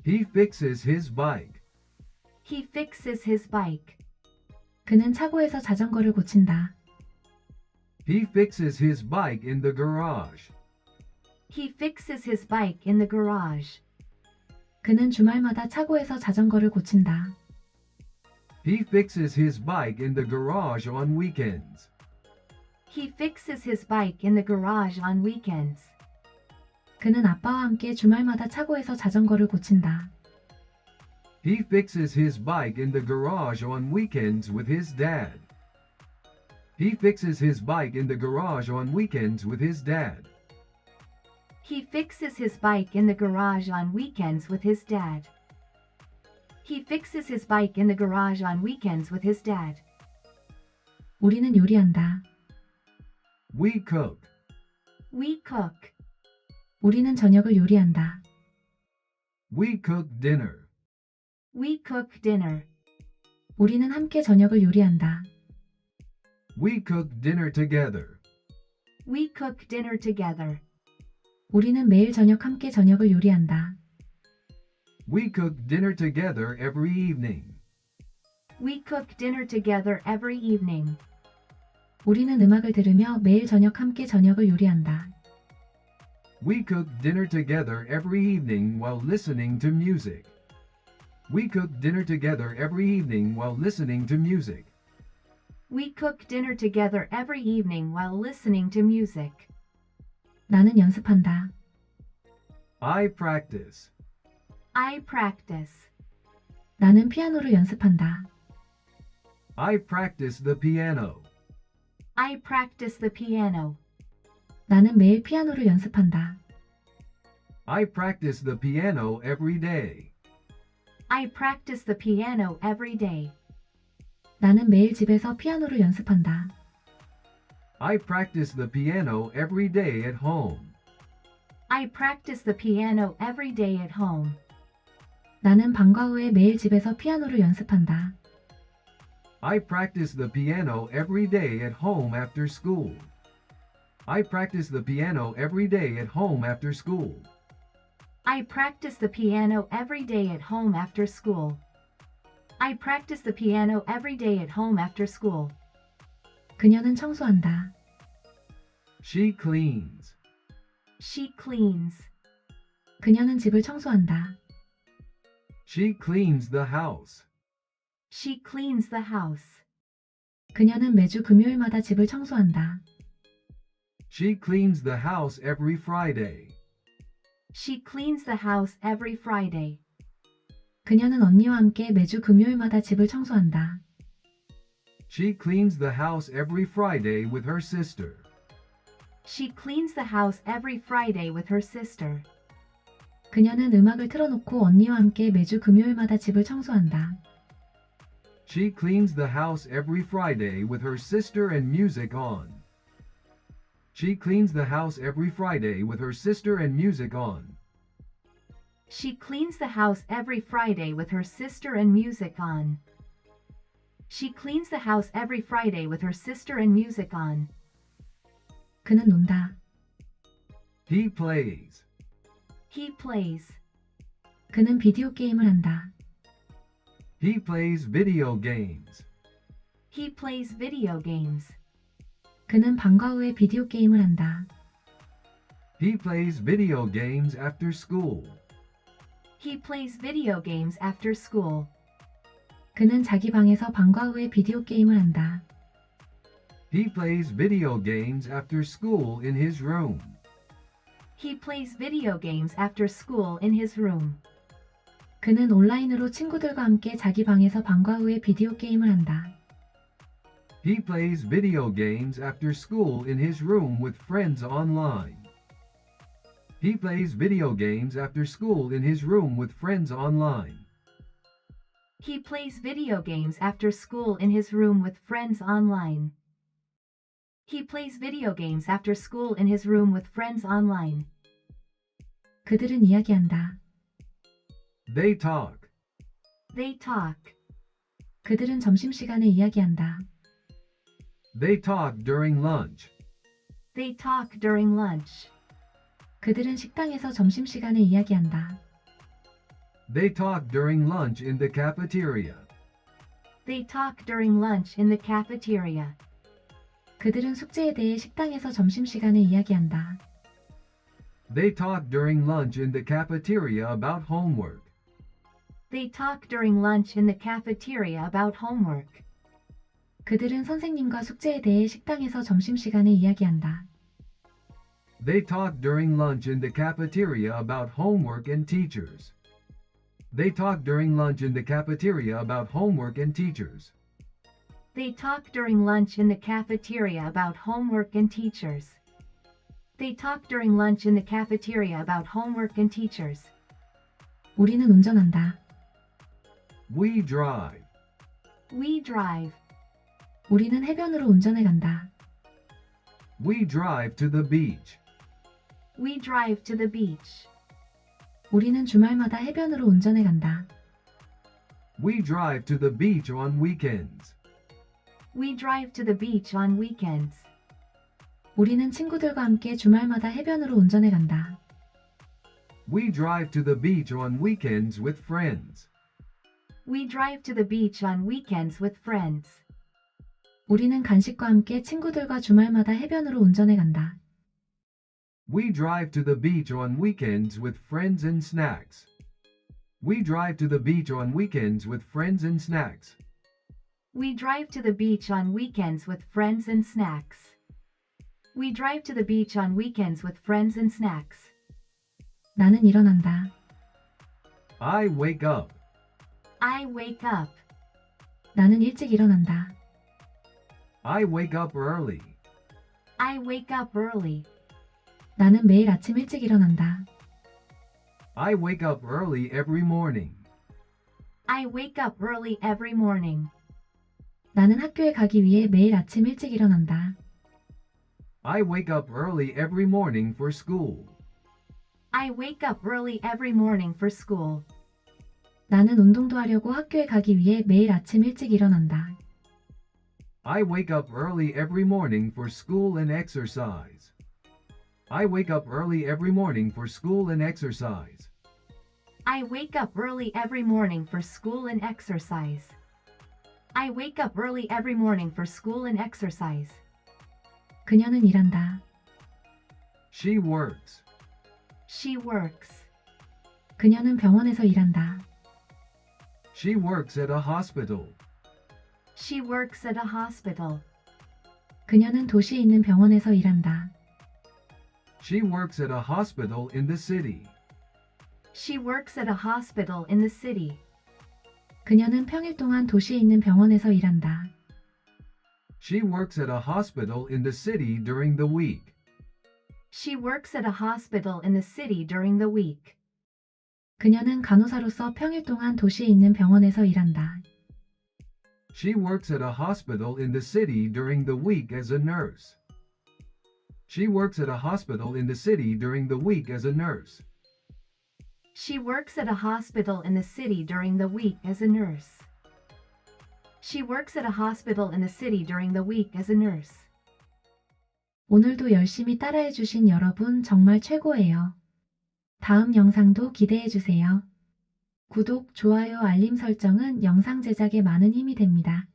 He fixes his bike. He fixes his bike. 그는 차고에서 자전거를 고친다. He fixes his bike in the garage. He fixes his bike in the garage. 그는 주말마다 차고에서 자전거를 고친다. He fixes his bike in the garage on weekends. He fixes his bike in the garage on weekends. 그는 아빠와 함께 주말마다 차고에서 자전거를 고친다. He fixes his bike in the garage on weekends with his dad. He fixes his bike in the garage on weekends with his dad. He fixes his bike in the garage on weekends with his dad. He fixes his bike in the garage on weekends with his dad. 우리는 요리한다. We cook. We cook. 우리는 저녁을 요리한다. We cook dinner. We cook dinner. 우리는 함께 저녁을 요리한다. We cook dinner together. We cook dinner together. 우리는 매일 저녁 함께 저녁을 요리한다. We cook dinner together every evening. We cook dinner together every evening. 우리는 음악을 들으며 매일 저녁 함께 저녁을 요리한다. We cook dinner together every evening while listening to music. We cook dinner together every evening while listening to music. We cook dinner together every evening while listening to music. 나는 연습한다. I practice. I practice. 나는 피아노를 연습한다. I practice the piano. I practice the piano. 나는 매일 피아노를 연습한다. I practice the piano every day. I practice the piano every day. 나는 매일 집에서 피아노를 연습한다. I practice the piano every day at home. I practice the piano every day at home. 나는 방과 후에 매일 집에서 피아노를 연습한다. I practice the piano every day at home after school. I practice the piano every day at home after school. I practice the piano every day at home after school. I practice the piano every day at home after school. 그녀는 청소한다. She cleans. She cleans. 그녀는 집을 청소한다. She cleans the house. She cleans the house. 그녀는 매주 금요일마다 집을 청소한다. She cleans the house every Friday. She cleans the house every Friday. 그녀는 언니와 함께 매주 금요일마다 집을 청소한다. She cleans the house every Friday with her sister. She cleans the house every Friday with her sister. 그녀는 음악을 틀어놓고 언니와 함께 매주 금요일마다 집을 청소한다. She cleans the house every Friday with her sister and music on. She cleans the house every Friday with her sister and music on. She cleans the house every Friday with her sister and music on. She cleans the house every Friday with her sister and music on. 그는 논다. He plays. He plays. 그는 비디오 게임을 한다. He plays video games. He plays video games. 그는 방과 후에 비디오 게임을 한다. He plays video games after school. He plays video games after school. 그는 자기 방에서 방과 후에 비디오 게임을 한다. He plays video games after school in his room. He plays video games after school in his room. 그는 온라인으로 친구들과 함께 자기 방에서 방과 후에 비디오 게임을 한다. He plays video games after school in his room with friends online. He plays video games after school in his room with friends online. He plays video games after school in his room with friends online. He plays video games after school in his room with friends online. 그들은 이야기한다. They talk. They talk. 그들은 점심시간에 이야기한다. They talk during lunch. They talk during lunch. 그들은 식당에서 점심시간에 이야기한다. They talk during lunch in the cafeteria. They talk during lunch in the cafeteria. 그들은 숙제에 대해 식당에서 점심시간에 이야기한다. They talk during lunch in the cafeteria about homework. They talk during lunch in the cafeteria about homework. 그들은 선생님과 숙제에 대해 식당에서 점심시간에 이야기한다. They talk during lunch in the cafeteria about homework and teachers. They talk during lunch in the cafeteria about homework and teachers. They talk during lunch in the cafeteria about homework and teachers. They talk during lunch in the cafeteria about homework and teachers. 우리는 운전한다. We drive. We drive. 우리는 해변으로 운전해 간다. We drive to the beach. We drive to the beach. 우리는 주말마다 해변으로 운전해 간다. We drive to the beach on weekends. We drive to the beach on weekends. 우리는 친구들과 함께 주말마다 해변으로 운전해 간다. We drive to the beach on weekends with friends. We drive to the beach on weekends with friends. 우리는 간식과 함께 친구들과 주말마다 해변으로 운전해 간다. We drive to the beach on weekends with friends and snacks. We drive to the beach on weekends with friends and snacks. We drive to the beach on weekends with friends and snacks. We drive to the beach on weekends with friends and snacks. 나는 일어난다. I wake up. I wake up. 나는 일찍 일어난다. I wake up early. I wake up early. 나는 매일 아침 일찍 일어난다. I wake up early every morning. I wake up early every morning. 나는 학교에 가기 위해 매일 아침 일찍 일어난다. I wake up early every morning for school. I wake up early every morning for school. 나는 운동도 하려고 학교에 가기 위해 매일 아침 일찍 일어난다. I wake up early every morning for school and exercise. I wake up early every morning for school and exercise. I wake up early every morning for school and exercise. I wake up early every morning for school and exercise. 그녀는 일한다. She works. She works. 그녀는 병원에서 일한다. She works at a hospital. She works at a hospital. 그녀는 도시에 있는 병원에서 일한다. She works at a hospital in the city. She works at a hospital in the city. 그녀는 평일 동안 도시에 있는 병원에서 일한다. She works at a hospital in the city during the week. She works at a hospital in the city during the week. 그녀는 간호사로서 평일 동안 도시에 있는 병원에서 일한다. She works at a hospital in the city during the week as a nurse. She works at a hospital in the city during the week as a nurse. She works at a hospital in the city during the week as a nurse. She works at a hospital in the city during the week as a nurse. 오늘도 열심히 따라해 주신 여러분 정말 최고예요. 다음 영상도 기대해 주세요. 구독, 좋아요, 알림 설정은 영상 제작에 많은 힘이 됩니다.